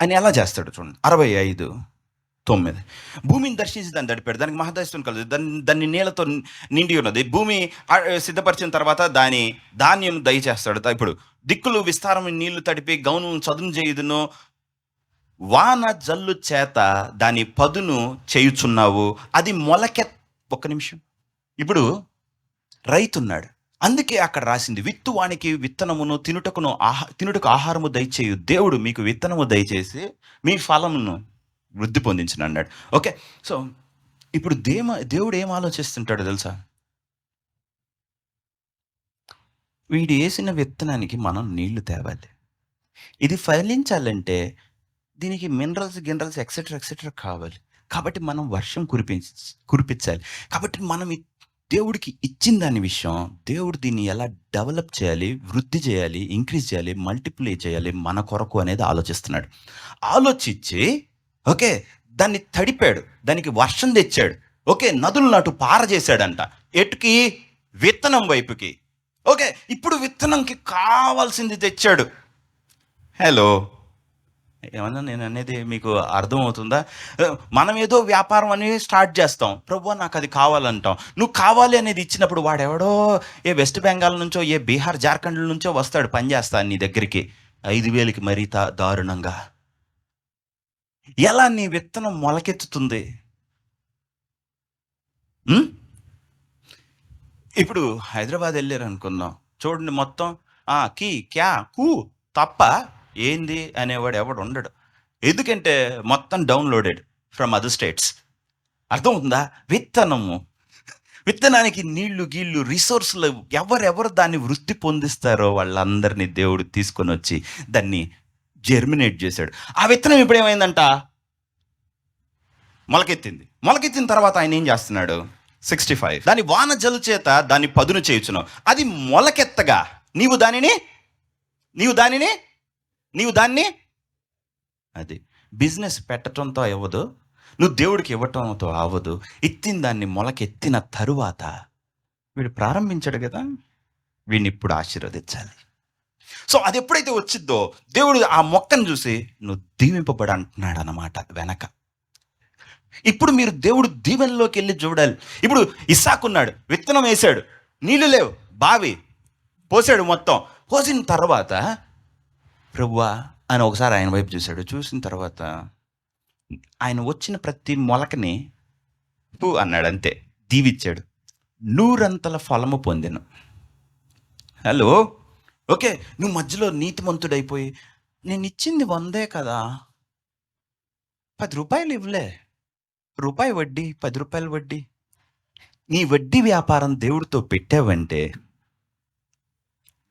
అని ఎలా చేస్తాడు చూడండి. 65:9. భూమిని దర్శించి దాన్ని తడిపాడు, దానికి మహదైశ్వర్యం కలదు, దాన్ని నీళ్ళతో నిండి ఉన్నది. భూమి సిద్ధపరిచిన తర్వాత దాని ధాన్యం దయచేస్తాడు. ఇప్పుడు దిక్కులు విస్తారం నీళ్లు తడిపి గౌను చదును చేయుదును, వాన జల్లు చేత దాని పదును చేయుచున్నావు, అది ఒక్క నిమిషం. ఇప్పుడు రైతున్నాడు, అందుకే అక్కడ రాసింది, విత్తువానికి విత్తనమును తినుటకు ఆహారము దయచేయు దేవుడు మీకు విత్తనము దయచేసి మీ ఫలమును వృద్ధి పొందించిన అన్నాడు. ఓకే, సో ఇప్పుడు దేవుడు ఏం ఆలోచిస్తుంటాడో తెలుసా? వీడు వేసిన విత్తనానికి మనం నీళ్లు తేవాలి. ఇది ఫలించాలంటే దీనికి మినరల్స్ ఎక్సెట్రా కావాలి. కాబట్టి మనం వర్షం కురిపించాలి. కాబట్టి మనం దేవుడికి ఇచ్చిన దాని విషయం, దేవుడు దీన్ని ఎలా డెవలప్ చేయాలి, వృద్ధి చేయాలి, ఇంక్రీజ్ చేయాలి, మల్టిప్లై చేయాలి మన కొరకు అనేది ఆలోచిస్తున్నాడు. ఆలోచించి ఓకే దాన్ని తడిపాడు, దానికి వర్షం తెచ్చాడు. ఓకే, నదులు నాటు పారజేశాడంట. ఎటుకి? విత్తనం వైపుకి. ఓకే, ఇప్పుడు విత్తనంకి కావాల్సింది తెచ్చాడు. హలో, ఏమన్నా నేను అనేది మీకు అర్థమవుతుందా? మనం ఏదో వ్యాపారం అనేది స్టార్ట్ చేస్తాం, ప్రభువా నాకు అది కావాలంటాం. నువ్వు కావాలి అనేది ఇచ్చినప్పుడు వాడెవడో ఏ వెస్ట్ బెంగాల్ నుంచో, ఏ బీహార్ జార్ఖండ్ నుంచో వస్తాడు పని చేస్తాను నీ దగ్గరికి 5,000కి మరీ దారుణంగా. ఎలా నీ విత్తనం మొలకెత్తుతుంది? ఇప్పుడు హైదరాబాద్ వెళ్ళారు అనుకుందాం, చూడండి మొత్తం కూ తప్ప ఏంది అనేవాడు ఎవడు ఉండడు. ఎందుకంటే మొత్తం డౌన్లోడెడ్ ఫ్రమ్ అదర్ స్టేట్స్. అర్థమవుతుందా? విత్తనానికి నీళ్లు గీళ్ళు రిసోర్సులు ఎవరెవరు దాన్ని వృద్ధి పొందిస్తారో వాళ్ళందరినీ దేవుడు తీసుకొని వచ్చి దాన్ని జెర్మినేట్ చేశాడు. ఆ విత్తనం ఇప్పుడు ఏమైందంట? మొలకెత్తింది. మొలకెత్తిన తర్వాత ఆయన ఏం చేస్తున్నాడు? 65. దాని వాన జలు చేత దాన్ని పదును చేయుచును, అది మొలకెత్తగా నీవు దాన్ని అది బిజినెస్ పెట్టడంతో అవ్వదు, నువ్వు దేవుడికి ఇవ్వటంతో అవ్వదు. ఎత్తిన దాన్ని మొలకెత్తిన తరువాత వీడు ప్రారంభించాడు కదా, వీడిని ఇప్పుడు ఆశీర్వదించాలి. సో అది ఎప్పుడైతే వచ్చిద్దో దేవుడు ఆ మొక్కను చూసి నువ్వు దీవింపబడి అంటున్నాడు అన్నమాట వెనక. ఇప్పుడు మీరు దేవుడు దీవెనలోకి వెళ్ళి చూడాలి. ఇప్పుడు ఇస్సాకున్నాడు, విత్తనం వేశాడు, నీళ్లు లేవు, బావి పోసాడు, మొత్తం పోసిన తర్వాత ప్రభువా అని ఒకసారి ఆయన వైపు చూశాడు. చూసిన తర్వాత ఆయన వచ్చిన ప్రతి మొలకని పూ అన్నాడు, అంతే, దీవిచ్చాడు. 100 ఫలము పొందెను. హలో, ఓకే, నువ్వు మధ్యలో నీతిమంతుడైపోయి నేను ఇచ్చింది 100 కదా, 10 రూపాయలు ఇవ్వలే, రూపాయి వడ్డీ, 10 రూపాయల వడ్డీ, నీ వడ్డీ వ్యాపారం దేవుడితో పెట్టావంటే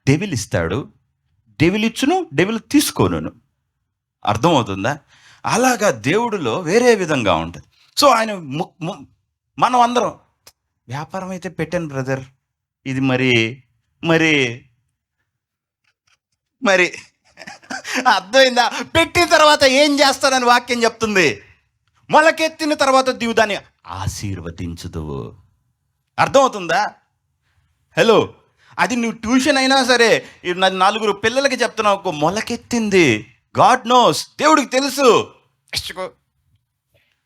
డెవిల్ ఇస్తాడు, డెవిల్ ఇచ్చును, డెవిల్ తీసుకోను. అర్థమవుతుందా? అలాగా దేవుడిలో వేరే విధంగా ఉంటుంది. సో ఆయన మనం అందరం వ్యాపారం అయితే పెట్టాను బ్రదర్, ఇది మరి మరి మరి అర్థమైందా? పెట్టిన తర్వాత ఏం చేస్తానని వాక్యం చెప్తుంది. మొలకెత్తిన తర్వాత నీవు దాన్ని ఆశీర్వదించుదువు. అర్థమవుతుందా? హలో, అది నువ్వు ట్యూషన్ అయినా సరే, 4 పిల్లలకి చెప్తున్నావు, మొలకెత్తింది, గాడ్ నోస్, దేవుడికి తెలుసు.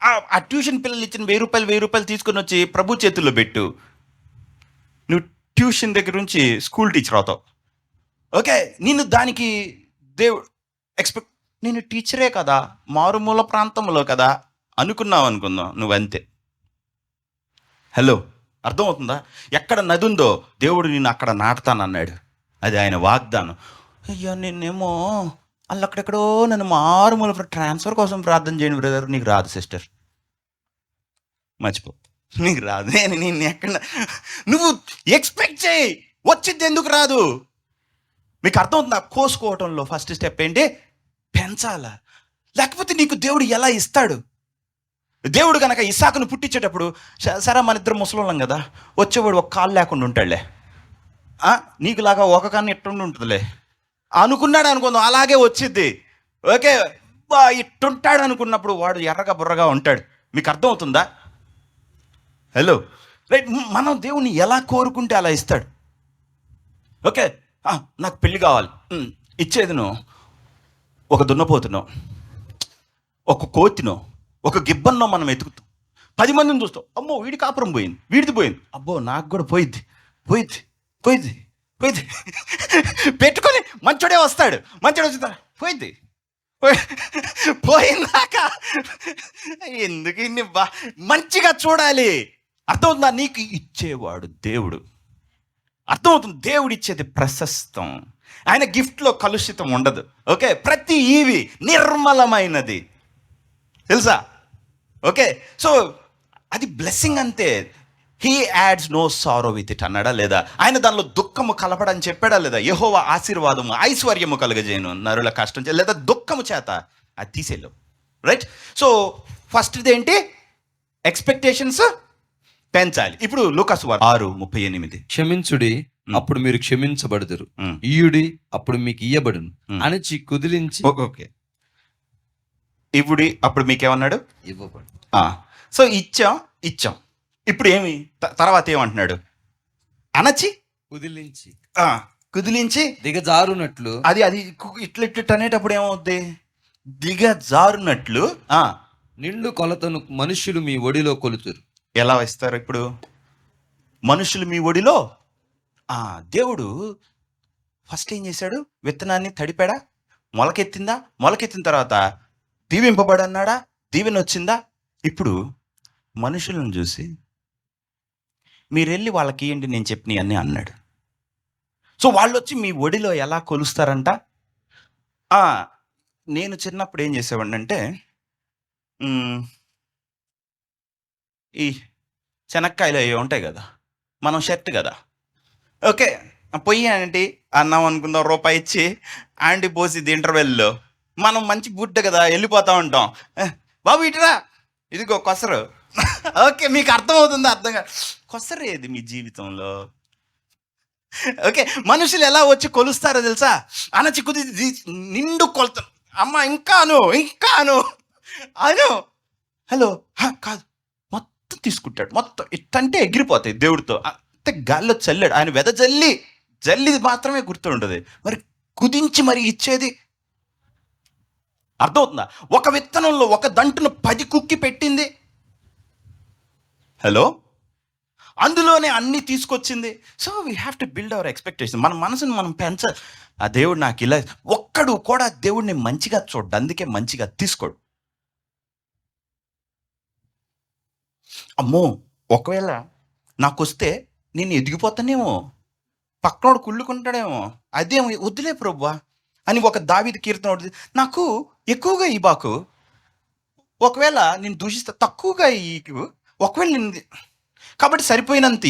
ఆ ట్యూషన్ పిల్లలు ఇచ్చిన 1000 రూపాయలు తీసుకొని వచ్చి ప్రభు చేతుల్లో పెట్టు, నువ్వు ట్యూషన్ దగ్గర నుంచి స్కూల్ టీచర్ అవుతావు. ఓకే, నేను దానికి దేవుడు నేను టీచరే కదా, మారుమూల ప్రాంతంలో కదా అనుకుందాం, నువ్వంతే. హలో, అర్థమవుతుందా? ఎక్కడ నది ఉందో దేవుడు నిన్ను అక్కడ నాటుతానన్నాడు, అది ఆయన వాగ్దానం. అయ్యా నేనేమో అక్కడెక్కడో నన్ను మారుమూల ట్రాన్స్ఫర్ కోసం ప్రార్థన చేయండి బ్రదర్, నీకు రాదు సిస్టర్, మర్చిపో, నీకు రాదు. నేను ఎక్కడ, నువ్వు ఎక్స్పెక్ట్ చేయి, వచ్చింది ఎందుకు రాదు? మీకు అర్థమవుతుందా? కోసుకోవటంలో ఫస్ట్ స్టెప్ ఏంటి? పెంచాలా, లేకపోతే నీకు దేవుడు ఎలా ఇస్తాడు? దేవుడు కనుక ఇస్సాకును పుట్టించేటప్పుడు, సరే మన ఇద్దరు ముసలోళ్ళం కదా, వచ్చేవాడు ఒక కాలు లేకుండా ఉంటాడులే, నీకులాగా ఒక కాన్ని ఇట్టుండి ఉంటుందిలే అనుకున్నాడు అనుకుందాం, అలాగే వచ్చింది. ఓకే, ఇట్టుంటాడు అనుకున్నప్పుడు వాడు ఎర్రగా బుర్రగా ఉంటాడు. మీకు అర్థమవుతుందా? Hello, right. మనం దేవుణ్ణి ఎలా కోరుకుంటే అలా ఇస్తాడు. ఓకే, నాకు పెళ్ళి కావాలి, ఇచ్చేది నువ్వు ఒక దున్నపోతునో, ఒక కోతినో, ఒక గిబ్బన్నో మనం ఎతుకుతాం. 10 మందిని చూస్తాం, అమ్మో వీడి కాపురం పోయింది, వీడిది పోయింది, అబ్బో నాకు కూడా పోయిద్ది పెట్టుకొని మంచోడే వస్తాడు, మంచోడే వచ్చి పోయిద్ది, పోయిందాక ఎందుకు ఇన్ని మంచిగా చూడాలి. అర్థమవుతుందా? నీకు ఇచ్చేవాడు దేవుడు. అర్థమవుతుంది? దేవుడు ఇచ్చేది ప్రశస్తం, ఆయన గిఫ్ట్లో కలుషితం ఉండదు. ఓకే, ప్రతి ఈవి నిర్మలమైనది, తెలుసా? ఓకే, సో అది బ్లెస్సింగ్ అంతే. He adds no sorrow with it అన్నాడా లేదా? ఆయన దానిలో దుఃఖము కలపడని చెప్పాడా లేదా? యెహోవా ఆశీర్వాదము ఐశ్వర్యము కలుగజేయను, నరుల కష్టం లేదా దుఃఖము చేత అది తీసేయలేవు. రైట్. సో ఫస్ట్ది ఏంటి? ఎక్స్పెక్టేషన్స్ పెంచాలి. ఇప్పుడు లూకాసు 6:38, క్షమించుడి అప్పుడు మీరు క్షమించబడుదురు, ఇయ్యుడి అప్పుడు మీకు ఇయ్యబడును, అణచి కుదిలించి. ఓకే, ఇవ్వుడి అప్పుడు మీకేమన్నాడు? ఇవ్వబడు. సో ఇచ్చాం. ఇప్పుడు ఏమి తర్వాత ఏమంటున్నాడు? అణచి కుదిలించి దిగజారునట్లు. అది ఇట్లా అనేటప్పుడు ఏమవుద్ది? దిగజారునట్లు. నిండు కొలతను మనుషులు మీ ఒడిలో కొలుతురు. ఎలా ఇస్తారు? ఇప్పుడు మనుషులు మీ ఒడిలో. దేవుడు ఫస్ట్ ఏం చేశాడు? విత్తనాన్ని తడిపాడా? మొలకెత్తిందా? మొలకెత్తిన తర్వాత దీవింపబడన్నాడా? దీవెన వచ్చిందా? ఇప్పుడు మనుషులను చూసి మీరెళ్ళి వాళ్ళకి ఇయ్యండి నేను చెప్పినవి అన్నీ అన్నాడు. సో వాళ్ళు వచ్చి మీ ఒడిలో ఎలా కొలుస్తారంట? నేను చిన్నప్పుడు ఏం చేసేవాడిని అంటే, ఈ శనక్కాయలు అవి ఉంటాయి కదా, మనం షర్ట్ కదా, ఓకే, పొయ్యి ఆంటీ అన్నాం అనుకుందాం, రూపాయి ఇచ్చి ఆంటీ పోసిద్ది ఇంటర్వెల్లో, మనం మంచి బుడ్డ కదా వెళ్ళిపోతూ ఉంటాం, బాబు ఇటురా, ఇదిగో కొసరు ఓకే, మీకు అర్థమవుతుందా? అర్థం కాదు. కొసరేది మీ జీవితంలో. ఓకే, మనుషులు ఎలా వచ్చి కొలుస్తారో తెలుసా? అనచి కుది నిండు కొలత. అమ్మ ఇంకాను ఇంకాను అను. హలో కాదు, మొత్తం తీసుకుంటాడు. మొత్తం ఇట్టంటే ఎగిరిపోతాయి దేవుడితో. అంతే గాల్లో చల్లాడు ఆయన. జల్లిది మాత్రమే గుర్తుంటుంది. మరి కుదించి మరి ఇచ్చేది అర్థమవుతుందా? ఒక విత్తనంలో ఒక దంటును 10 కుక్కి పెట్టింది. హలో, అందులోనే అన్ని తీసుకొచ్చింది. So we have to build our expectation. మన మనసును మనం పెంచాలి. ఆ దేవుడు నాకు ఇలా, ఒక్కడు కూడా దేవుడిని మంచిగా చూడ్డు, అందుకే మంచిగా తీసుకోడు. అమ్మో, ఒకవేళ నాకొస్తే నేను ఎదిగిపోతానేమో, పక్కనోడు కుళ్ళుకుంటాడేమో, అదేమో వద్దులే ప్రభువా అని ఒక దావీదు కీర్తన ఒకటి. నాకు ఎక్కువగా ఇవ్వకు, ఒకవేళ నేను దూషిస్తా తక్కువగా ఇవ్వు, ఒకవేళ నేను కాబట్టి సరిపోయినంత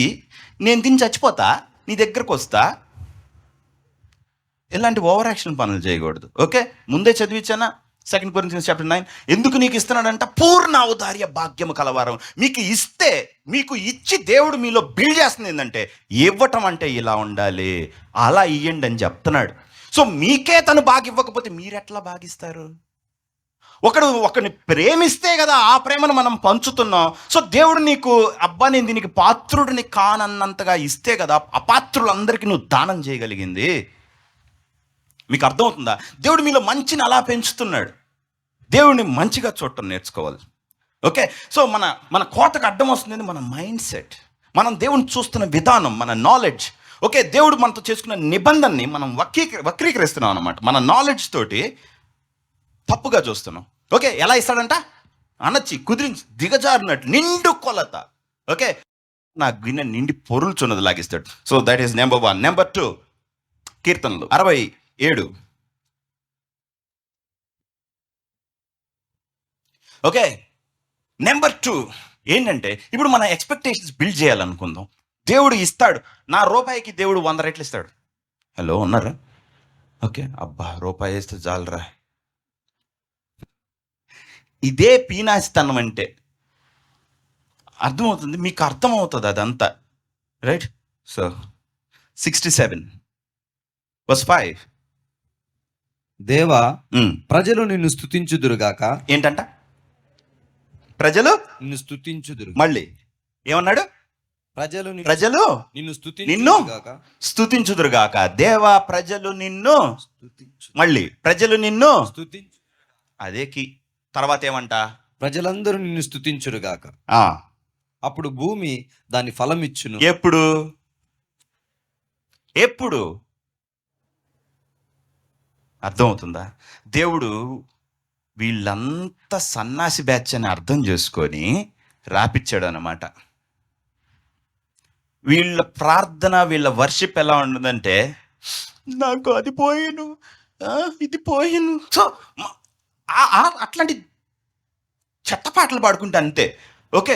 నేను తిని చచ్చిపోతా, నీ దగ్గరకు వస్తా. ఇలాంటి ఓవర్ యాక్షన్ పనులు చేయకూడదు. ఓకే, ముందే చదివించానా 2 Corinthians chapter 9. ఎందుకు నీకు ఇస్తున్నాడంట? పూర్ణ ఔదార్య భాగ్యము కలవారం. మీకు ఇస్తే, మీకు ఇచ్చి దేవుడు మీలో బిల్డ్ చేస్తుంది ఏంటంటే, ఇవ్వటం అంటే ఇలా ఉండాలి, అలా ఇయ్యండి అని చెప్తున్నాడు. సో మీకే తను బాగా ఇవ్వకపోతే మీరెట్లా బాగిస్తారు? ఒకరిని ప్రేమిస్తే కదా ఆ ప్రేమను మనం పంచుతున్నాం. సో దేవుడు నీకు, అబ్బా నేను దీనికి పాత్రుడిని కానన్నంతగా ఇస్తే కదా అపాత్రులందరికీ నువ్వు దానం చేయగలిగింది. మీకు అర్థమవుతుందా? దేవుడు మీలో మంచిని అలా పెంచుతున్నాడు. దేవుడిని మంచిగా చూడటం నేర్చుకోవాలి. ఓకే, సో మన కోతకు అడ్డం వస్తుంది మన మైండ్ సెట్, మనం దేవుడిని చూస్తున్న విధానం, మన నాలెడ్జ్. ఓకే, దేవుడు మనతో చేసుకున్న నిబంధనని మనం వక్రీకరిస్తున్నాం అన్నమాట. మన నాలెడ్జ్ తోటి తప్పుగా చూస్తున్నాం. ఓకే, ఎలా ఇస్తాడంట? అనచి కుదిరించి దిగజారినట్టు నిండు కొలత. ఓకే, నా గిన్నె నిండి పొరుల్చున్నది లాగిస్తాడు. So that is number 1. Number 2, కీర్తనలు 67. ఓకే, నెంబర్ 2 ఏంటంటే, ఇప్పుడు మన ఎక్స్పెక్టేషన్స్ బిల్డ్ చేయాలనుకుందాం. దేవుడు ఇస్తాడు, నా రూపాయికి దేవుడు 100 రెట్లు ఇస్తాడు. హలో, ఉన్నారా? ఓకే, అబ్బా రూపాయి వేస్తే చాలరా. ఇదే పీనాస్తనం అంటే అర్థమవుతుంది, మీకు అర్థమవుతుంది అదంతా. రైట్? So 67 verse 5. దేవా, ప్రజలు నిన్ను స్తుతించుదురుగాక. ఏంటంట? ప్రజలు నిన్ను స్తుతించుదురు. మళ్ళీ ఏమన్నాడు? ప్రజలు నిన్ను స్తుతించుదురుగాక. దేవా, ప్రజలు నిన్ను, మళ్ళీ ప్రజలు నిన్ను స్తుతించు. అదే కి తర్వాత ఏమంట? ప్రజలందరూ నిన్ను స్తుతించురుగాక. అప్పుడు భూమి దాని ఫలం ఇచ్చును. ఎప్పుడు అర్థమవుతుందా? దేవుడు వీళ్ళంతా సన్నాసి బ్యాచ్ అని అర్థం చేసుకొని రాపిచ్చాడు అన్నమాట. వీళ్ళ ప్రార్థన, వీళ్ళ వర్షిప్ ఎలా ఉండదంటే, నాకు అది పోయిను, ఇది పోయిను. సో అట్లాంటి చెత్త పాటలు పాడుకుంటా అంతే. ఓకే,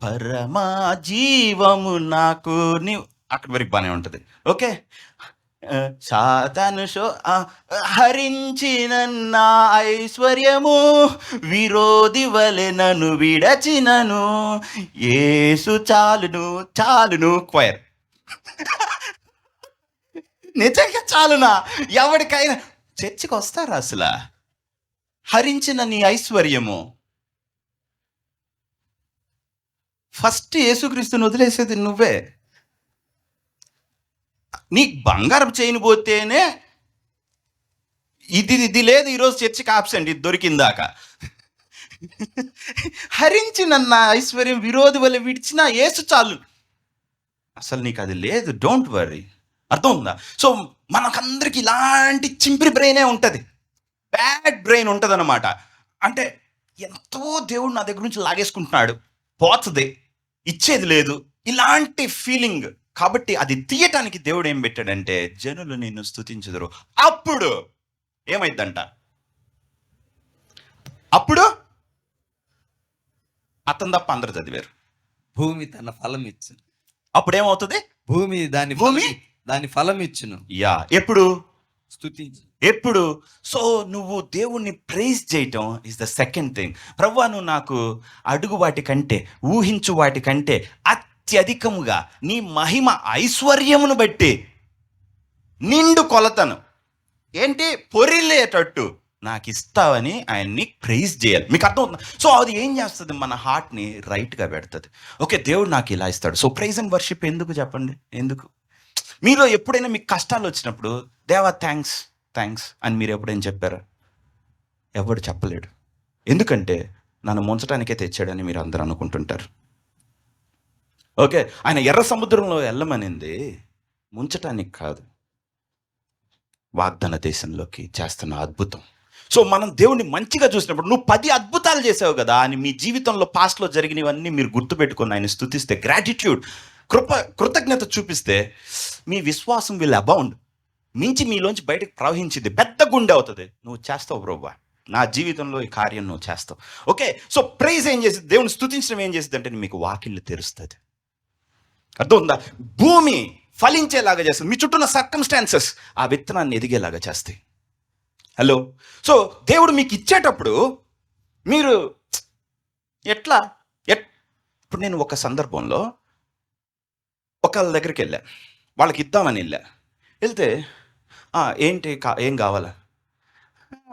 పరమా జీవము నాకు నీ, అక్కడి వరకు బాగానే ఉంటుంది. ఓకే, సాతాను హరించిన నా ఐశ్వర్యము విరోధి వలె నన్ను విడచినను, యేసు చాలును క్వైర్. నిజంగా చాలునా? ఎవరికైనా చర్చికి వస్తారా అసలు? హరించిన నీ ఐశ్వర్యము. ఫస్ట్ యేసుక్రీస్తుని వదిలేసేది నువ్వే. నీకు బంగారం చేయని పోతేనే ఇది లేదు, ఈరోజు చర్చికి ఆబ్సెంట్, ఇది దొరికిందాక. హరించిన నా ఐశ్వర్యం విరోధి వల్ల విడిచిన యేసు చాలు. అసలు నీకు అది లేదు, డోంట్ వరీ. అర్థం ఉందా? సో మనకందరికి ఇలాంటి చింపిరి బ్రెయినే ఉంటుంది, బ్యాడ్ బ్రెయిన్ ఉంటుంది అన్నమాట. అంటే ఎంతో దేవుడు నా దగ్గర నుంచి లాగేసుకుంటున్నాడు, పోతుంది, ఇచ్చేది లేదు, ఇలాంటి ఫీలింగ్. కాబట్టి అది తీయటానికి దేవుడు ఏం పెట్టాడంటే, జనులు నిన్ను స్తుతించుదురు. అప్పుడు ఏమైందంట? అప్పుడు అతను తప్ప అందరు చదివారు. భూమి తన ఫలం ఇచ్చును. అప్పుడు ఏమవుతుంది? భూమి దాని ఫలం ఇచ్చును. ఎప్పుడు? స్తుతించు. ఎప్పుడు? సో, నువ్వు దేవుణ్ణి ప్రైజ్ చేయటం ఈజ్ ద సెకండ్ థింగ్. ప్రభువా, నువ్వు నాకు అడుగు వాటి కంటే, ఊహించు వాటి కంటే అత్యధికముగా నీ మహిమ ఐశ్వర్యమును బట్టి నిండు కొలతను ఏంటి పొరిల్లేటట్టు నాకు ఇస్తావని ఆయన్ని ప్రైజ్ చేయాలి. మీకు అర్థమవుతుంది? సో అది ఏం చేస్తుంది? మన హార్ట్ని రైట్గా పెడుతుంది. ఓకే, దేవుడు నాకు ఇలా ఇస్తాడు. సో ప్రైజ్ అండ్ వర్షిప్ ఎందుకు చెప్పండి? ఎందుకు? మీలో ఎప్పుడైనా మీకు కష్టాలు వచ్చినప్పుడు దేవా థ్యాంక్స్ థ్యాంక్స్ అని మీరు ఎప్పుడైనా చెప్పారా? ఎవడు చెప్పలేడు. ఎందుకంటే నన్ను ముంచడానికే తెచ్చాడని మీరు అందరూ అనుకుంటుంటారు. ఓకే, ఆయన ఎర్ర సముద్రంలో వెళ్ళమనింది ముంచటానికి కాదు, వాగ్దాన దేశంలోకి చేస్తున్న అద్భుతం. సో మనం దేవుణ్ణి మంచిగా చూసినప్పుడు, నువ్వు 10 అద్భుతాలు చేసావు కదా అని మీ జీవితంలో పాస్ట్లో జరిగినవన్నీ మీరు గుర్తుపెట్టుకొని ఆయన స్తుతిస్తే, గ్రాటిట్యూడ్ కృతజ్ఞత చూపిస్తే, మీ విశ్వాసం విల్ అబౌండ్, మించి మీలోంచి బయటకు ప్రవహించింది, పెద్ద గుండె అవుతుంది. నువ్వు చేస్తావు ప్రభువా, నా జీవితంలో ఈ కార్యం నువ్వు చేస్తావు. ఓకే, సో ప్రైజ్ ఏం చేసింది? దేవుని స్తుతించడం ఏం చేసింది అంటే మీకు వాకిళ్ళు తెరుస్తుంది. అర్థం ఉందా? భూమి ఫలించేలాగా చేస్తుంది. మీ చుట్టూ ఉన్న సర్కమ్స్టాన్సెస్ ఆ విత్తనాన్ని ఎదిగేలాగా చేస్తాయి. హలో, సో దేవుడు మీకు ఇచ్చేటప్పుడు మీరు ఎట్లా ఇప్పుడు నేను ఒక సందర్భంలో ఒకళ్ళ దగ్గరికి వెళ్ళా, వాళ్ళకి ఇద్దామని వెళ్తే ఏంటి ఏం కావాలా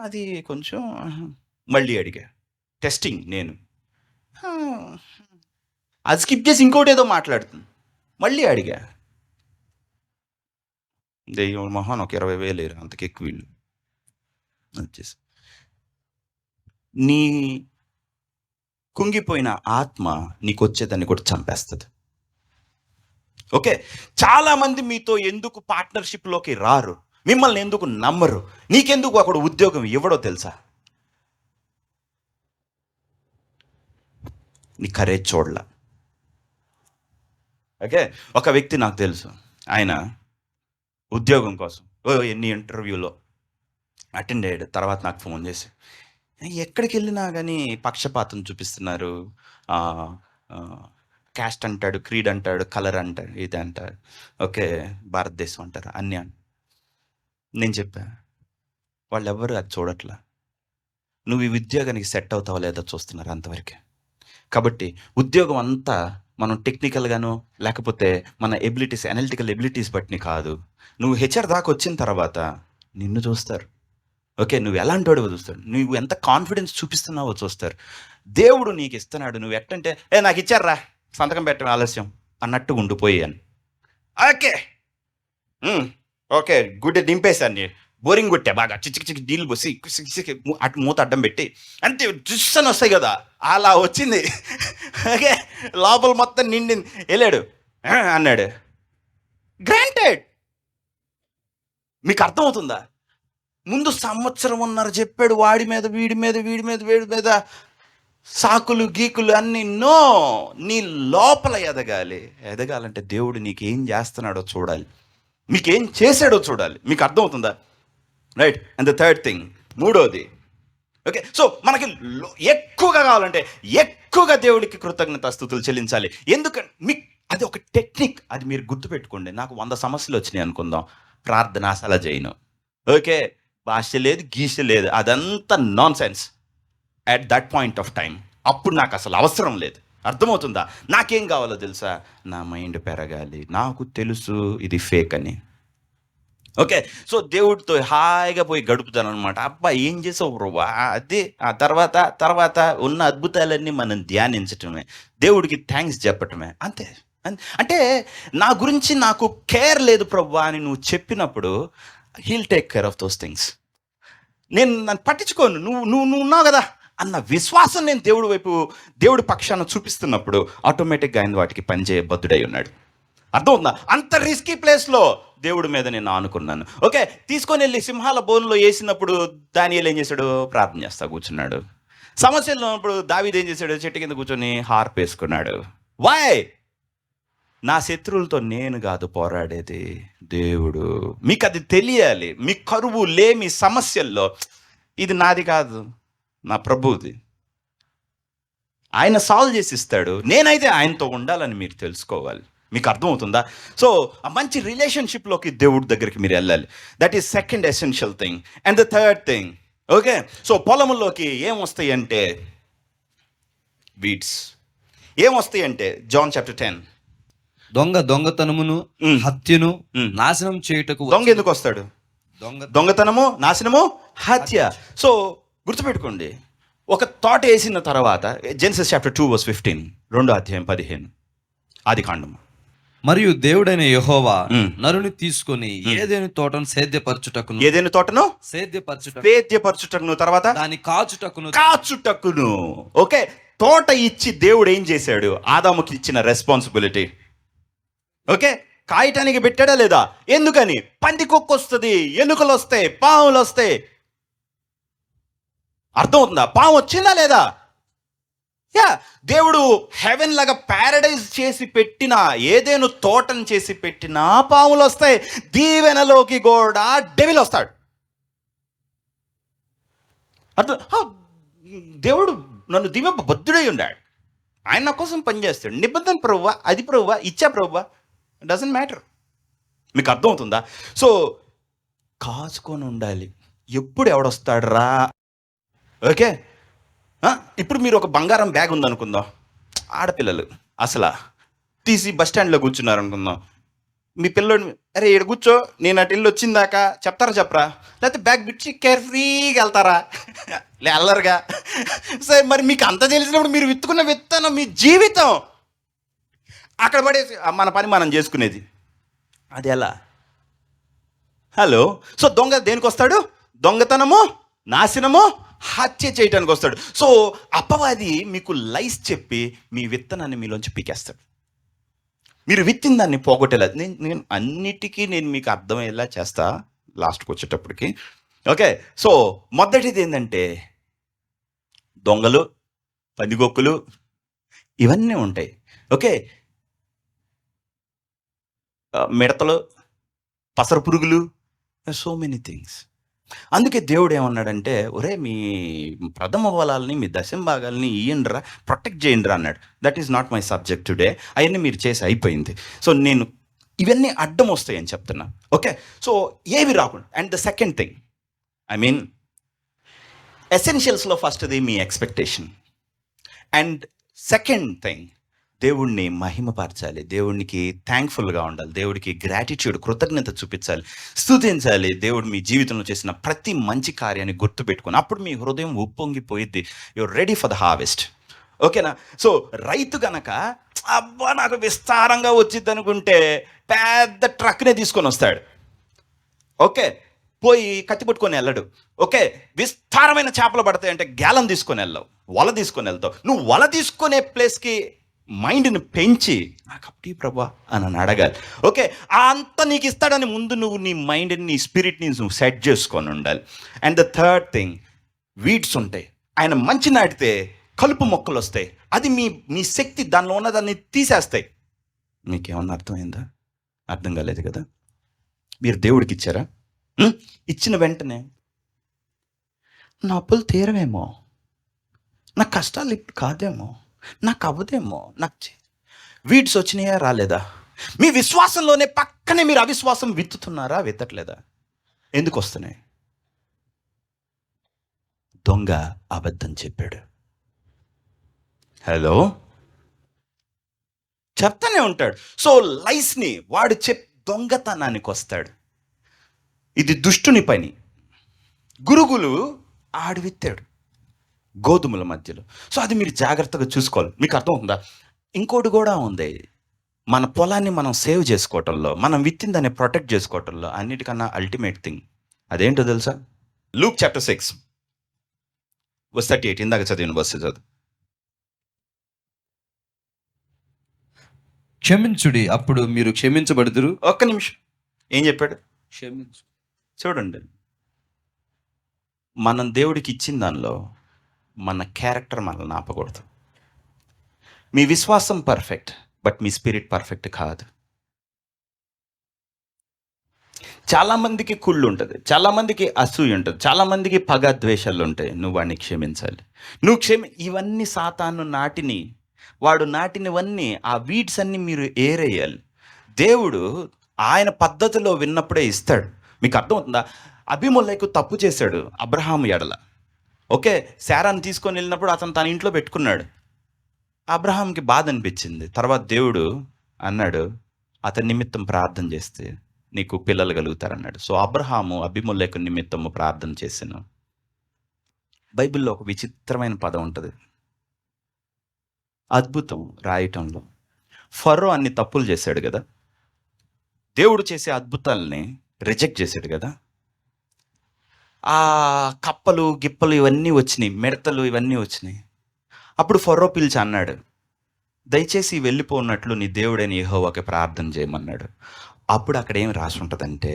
అది కొంచెం మళ్ళీ అడిగా. టెస్టింగ్ నేను అది స్కిప్ చేసి ఇంకోటి ఏదో మాట్లాడుతుంది. మళ్ళీ అడిగా. దెయ్యం మొహన్ ఒక 20,000 అంతకు ఎక్కువ వీళ్ళు వచ్చేసి. నీ కుంగిపోయిన ఆత్మ నీకు వచ్చేదాన్ని కూడా చంపేస్తుంది. ఓకే, చాలామంది మీతో ఎందుకు పార్ట్నర్షిప్లోకి రారు, మిమ్మల్ని ఎందుకు నమ్మరు, నీకెందుకు అక్కడ ఉద్యోగం ఇవ్వడో తెలుసా? నీ కరేజ్ చూడలా. ఓకే, ఒక వ్యక్తి నాకు తెలుసు, ఆయన ఉద్యోగం కోసం ఎన్ని ఇంటర్వ్యూలో అటెండ్ అయ్యాడు. తర్వాత నాకు ఫోన్ చేసి, ఎక్కడికి వెళ్ళినా కానీ పక్షపాతం చూపిస్తున్నారు, క్యాస్ట్ అంటాడు, క్రీడ్ అంటాడు, కలర్ అంటాడు, ఇది అంటాడు, ఓకే భారతదేశం అంటారు, అన్నీ. నేను చెప్పా, వాళ్ళు ఎవరు అది చూడట్లా, నువ్వు ఈ ఉద్యోగానికి సెట్ అవుతావా లేదా చూస్తున్నారు అంతవరకే. కాబట్టి ఉద్యోగం అంతా మనం టెక్నికల్గాను లేకపోతే మన ఎబిలిటీస్, అనలిటికల్ ఎబిలిటీస్ బట్టి కాదు. నువ్వు హెచ్ఆర్ దాకా వచ్చిన తర్వాత నిన్ను చూస్తారు. ఓకే, నువ్వు ఎలాంటి వాడివో చూస్తాడు, నువ్వు ఎంత కాన్ఫిడెన్స్ చూపిస్తున్నావో చూస్తారు. దేవుడు నీకు ఇస్తున్నాడు, నువ్వు ఎట్టంటే నాకు ఇచ్చారా సంతకం పెట్టడం ఆలస్యం అన్నట్టు ఉండిపోయాను. ఓకే ఓకే గుడ్డ దింపేశాను, బోరింగ్ కొట్టా బాగా, చిచ్చి నీళ్ళు పోసి అటు మూత అడ్డం పెట్టి అంతే జుస్సని వస్తాయి కదా, అలా వచ్చింది. ఓకే, లోపల మొత్తం నిండింది. వెళ్ళాడు అన్నాడు, గ్రాంటెడ్. మీకు అర్థమవుతుందా? ముందు సంవత్సరం ఉన్నారు చెప్పాడు, వాడి మీద వీడి మీద వీడి మీద వీడి మీద సాకులు గీకులు అన్నీ. నో, నీ లోపల ఎదగాలంటే దేవుడు నీకేం చేస్తున్నాడో చూడాలి, మీకేం చేశాడో చూడాలి. మీకు అర్థమవుతుందా? Right. And the third thing, మూడోది, ఓకే, సో మనకి ఎక్కువగా కావాలంటే ఎక్కువగా దేవుడికి కృతజ్ఞతాస్తుతులు చెల్లించాలి. ఎందుకంటే మీకు అది ఒక టెక్నిక్, అది మీరు గుర్తుపెట్టుకోండి. నాకు 100 సమస్యలు వచ్చినాయి అనుకుందాం, ప్రార్థన అసలు చేయను. ఓకే, భాష లేదు, గీష లేదు, అదంతా non sense at that point of time. అప్పుడు నాకు అసలు అవసరం లేదు. అర్థమవుతుందా? నాకేం కావాలో తెలుసా? నా మైండ్ పెరగాలి, నాకు తెలుసు ఇది ఫేక్ అని. ఓకే, సో దేవుడితో హాయిగా పోయి గడుపుతాను అనమాట. అబ్బా ఏం చేసావు బ్రోవా, అదే ఆ తర్వాత ఉన్న అద్భుతాలన్నీ మనం ధ్యానించటమే, దేవుడికి థ్యాంక్స్ చెప్పటమే, అంతే. అంటే నా గురించి నాకు కేర్ లేదు ప్రభువా అని నువ్వు చెప్పినప్పుడు he'll take care of those things. నన్ను పట్టించుకోను, నువ్వు ఉన్నావు కదా అన్న విశ్వాసం నేను దేవుడి పక్షాన చూపిస్తున్నప్పుడు ఆటోమేటిక్గా ఆయన వాటికి పనిచేయబద్దుడై ఉన్నాడు. అర్థం ఉందా? అంత రిస్కీ ప్లేస్లో దేవుడి మీద నేను ఆనుకున్నాను. ఓకే, తీసుకొని వెళ్ళి సింహాల బోన్లో వేసినప్పుడు దానియేలు ఏం చేశాడు? ప్రార్థన చేస్తా కూర్చున్నాడు. సమస్యలు ఉన్నప్పుడు దావీదు ఏం చేశాడు? చెట్టు కింద కూర్చొని హార్ప్ వేసుకున్నాడు. వై? నా శత్రువులతో నేను కాదు పోరాడేది, దేవుడు. మీకు అది తెలియాలి. మీ కరువు లేమి సమస్యల్లో ఇది నాది కాదు, నా ప్రభువుది. ఆయన సాల్వ్ చేసి ఇస్తాడు. నేనైతే ఆయనతో ఉండాలని మీరు తెలుసుకోవాలి. మీకు అర్థమవుతుందా? సో ఆ మంచి రిలేషన్షిప్లోకి దేవుడి దగ్గరికి మీరు వెళ్ళాలి. That is second essential thing. And the third thing, okay, so పొలంలోకి ఏమొస్తాయి అంటే వీడ్స్. ఏమొస్తాయి అంటే జాన్ చాప్టర్ 10, దొంగతనమును హత్యను నాశనం చేయుటకు. దొంగ ఎందుకు వస్తాడు? దొంగతనము, నాశనము, హత్య. సో గుర్తుపెట్టుకోండి, ఒక తోట వేసిన తర్వాత జెనసిస్ చాప్టర్ 2:15, 2:15 ఆది కాండము. మరియు దేవుడైన యెహోవా నరుని తీసుకొని ఏదైనా తోటను సేద్యపరచుటకును, ఏదైనా తోటను సేద్యపరచుటకును, తర్వాత దాని కాచుటకును. ఓకే, తోట ఇచ్చి దేవుడు ఏం చేశాడు? ఆదాముకి ఇచ్చిన రెస్పాన్సిబిలిటీ. ఓకే, కాయటానికి పెట్టాడా లేదా? ఎందుకని? పందికొక్కు వస్తుంది, ఎలుకలు వస్తాయి, పాములు వస్తాయి. అర్థమవుతుందా? పాము వచ్చిందా లేదా? యా, దేవుడు హెవెన్ లాగా ప్యారడైజ్ చేసి పెట్టిన, ఏదేను తోటను చేసి పెట్టిన పాములు వస్తాయి. దీవెనలోకి కూడా డెవిల్ వస్తాడు. అర్థం? దేవుడు నన్ను దీవెనబద్ధుడై ఉన్నాడు, ఆయన నా కోసం పనిచేస్తాడు. నిబంధన ప్రభువా, అది ప్రభువా, ఇచ్చా ప్రభువా, డజంట్ మ్యాటర్. మీకు అర్థమవుతుందా? సో కాచుకొని ఉండాలి, ఎప్పుడు ఎవడొస్తాడు రా. ఓకే, ఇప్పుడు మీరు ఒక బంగారం బ్యాగ్ ఉందనుకుందాం, ఆడపిల్లలు అసలు తీసి బస్ స్టాండ్లో కూర్చున్నారు అనుకుందాం. మీ పిల్లోడు, అరే ఇక్కడ కూర్చో, నేను అటు ఇల్లు వచ్చిందాకా చెప్తారా చెప్పరా? లేకపోతే బ్యాగ్ బిచ్చి కేర్ఫ్రీగా వెళ్తారా? వెళ్ళరుగా. సరే, మరి మీకు అంత తెలిసినప్పుడు మీరు విత్తుకున్న విత్తనం మీ జీవితం అక్కడ పడేసి మన పని మనం చేసుకునేది, అది ఎలా? హలో. సో దొంగ దేనికి వస్తాడు? దొంగతనము, నాశనము, హత్య చేయడానికి వస్తాడు. సో అపవాది మీకు లైస్ చెప్పి మీ విత్తనాన్ని మీలోంచి పీకేస్తాడు. మీరు విత్తిన దాన్ని పోగొట్టేలా. నేను అన్నిటికీ మీకు అర్థమయ్యేలా చేస్తా లాస్ట్కి వచ్చేటప్పటికి. ఓకే, సో మొదటిది ఏంటంటే దొంగలు, పందికొక్కులు ఇవన్నీ ఉంటాయి. ఓకే, మిడతలు, పసర పురుగులు, సో మెనీ థింగ్స్. అందుకే దేవుడు ఏమన్నాడంటే, ఒరే మీ ప్రథమ ఫలాలని, మీ దశమ భాగాలని ఇయ్యండిరా, ప్రొటెక్ట్ చేయండిరా అన్నాడు. That is not my subject today. అవన్నీ మీరు చేసి అయిపోయింది. సో నేను ఇవన్నీ అడ్డం వస్తాయని చెప్తున్నా. ఓకే, సో ఏవి రాకుండా. And the second thing, I mean ఎసెన్షియల్స్లో ఫస్ట్ది మీ ఎక్స్పెక్టేషన్. అండ్ సెకండ్ థింగ్, దేవుడిని మహిమపరచాలి, దేవుడికి థ్యాంక్ఫుల్గా ఉండాలి, దేవుడికి గ్రాటిట్యూడ్, కృతజ్ఞత చూపించాలి, స్తుతించాలి. దేవుడు మీ జీవితంలో చేసిన ప్రతి మంచి కార్యాన్ని గుర్తుపెట్టుకొని అప్పుడు మీ హృదయం ఉప్పొంగిపోయిద్ది. You're ready for the harvest. ఓకేనా? సో రైతు గనక అబ్బా నాకు విస్తారంగా వచ్చిద్ది అనుకుంటే పెద్ద ట్రక్నే తీసుకొని వస్తాడు. ఓకే, పోయి కత్తి పట్టుకొని వెళ్ళడు. ఓకే, విస్తారమైన చేపలు పడతాయి అంటే గ్యాలం తీసుకొని వెళ్ళవు, వల తీసుకొని వెళ్తావు. నువ్వు వల తీసుకునే ప్లేస్కి మైండ్ని పెంచి నాకు అప్పటి ప్రభా అని అడగాలి. ఓకే, అంత నీకు ఇస్తాడని ముందు నువ్వు నీ మైండ్ని, నీ స్పిరిట్ని నువ్వు సెట్ చేసుకొని ఉండాలి. And the third thing, weeds ఉంటాయి. ఆయన మంచి నాటితే కలుపు మొక్కలు వస్తాయి. అది మీ శక్తి, దానిలో ఉన్నదాన్ని తీసేస్తాయి. మీకేమన్నా అర్థమైందా? అర్థం కాలేదు కదా? మీరు దేవుడికి ఇచ్చారా? ఇచ్చిన వెంటనే నా అప్పులు తీరవేమో, నా కష్టాలు ఇప్పుడు కాదేమో, నాకు అవ్వదేమో, నాకు వీడ్స్ వచ్చినాయా రాలేదా? మీ విశ్వాసంలోనే పక్కనే మీరు అవిశ్వాసం విత్తుతున్నారా, విత్తట్లేదా? ఎందుకు వస్తున్నాయి? దొంగ అబద్ధం చెప్పాడు. హలో, చెప్తానే ఉంటాడు. సో లైస్ని వాడు దొంగతనానికి వస్తాడు. ఇది దుష్టుని పని. గురుగులు ఆడు విత్తాడు గోధుమల మధ్యలో. సో అది మీరు జాగ్రత్తగా చూసుకోవాలి. మీకు అర్థం ఉందా? ఇంకోటి కూడా ఉంది, మన పొలాన్ని మనం సేవ్ చేసుకోవటంలో, మనం విత్తిన దాన్ని ప్రొటెక్ట్ చేసుకోవటంలో అన్నిటికన్నా అల్టిమేట్ థింగ్ అదేంటో తెలుసా? లూక్ చాప్టర్ 6:38 ఇందాక చదివిన బస్సు చదువు. క్షమించుడి, అప్పుడు మీరు క్షమించబడుదురు. ఒక్క నిమిషం, ఏం చెప్పాడు? క్షమించు. చూడండి, మనం దేవుడికి ఇచ్చిన దానిలో మన క్యారెక్టర్ మనల్ని ఆపకూడదు. మీ విశ్వాసం perfect, but me spirit perfect కాదు. చాలామందికి కుళ్ళు ఉంటుంది, చాలామందికి అసూయ ఉంటుంది, చాలామందికి పగ ద్వేషాలు ఉంటాయి. నువ్వు వాడిని క్షమించాలి, ఇవన్నీ సాతాను నాటిని. వాడు నాటినవన్నీ ఆ వీడ్స్ అన్నీ మీరు ఏరేయాలి. దేవుడు ఆయన పద్ధతిలో విన్నప్పుడే ఇస్తాడు. మీకు అర్థమవుతుందా? అబీమెలెకు తప్పు చేశాడు అబ్రహాము ఎడల. ఓకే, శారాను తీసుకొని వెళ్ళినప్పుడు అతను తన ఇంట్లో పెట్టుకున్నాడు. అబ్రహాంకి బాధ అనిపించింది. తర్వాత దేవుడు అన్నాడు, అతని నిమిత్తం ప్రార్థన చేస్తే నీకు పిల్లలు కలుగుతారన్నాడు. సో అబ్రహాము అబీమెలెకు నిమిత్తము ప్రార్థన చేశాను. బైబిల్లో ఒక విచిత్రమైన పదం ఉంటుంది, అద్భుతం రాయటంలో. ఫరో అన్ని తప్పులు చేశాడు కదా, దేవుడు చేసే అద్భుతాలని రిజెక్ట్ చేశాడు కదా. ఆ కప్పలు గిప్పలు ఇవన్నీ వచ్చినాయి, మిడతలు ఇవన్నీ వచ్చినాయి. అప్పుడు ఫరో పిలిచి అన్నాడు, దయచేసి వెళ్ళిపోన్నట్లు నీ దేవుడైన యెహోవాకి ప్రార్థన చేయమన్నాడు. అప్పుడు అక్కడ ఏం రాసి ఉంటుందంటే,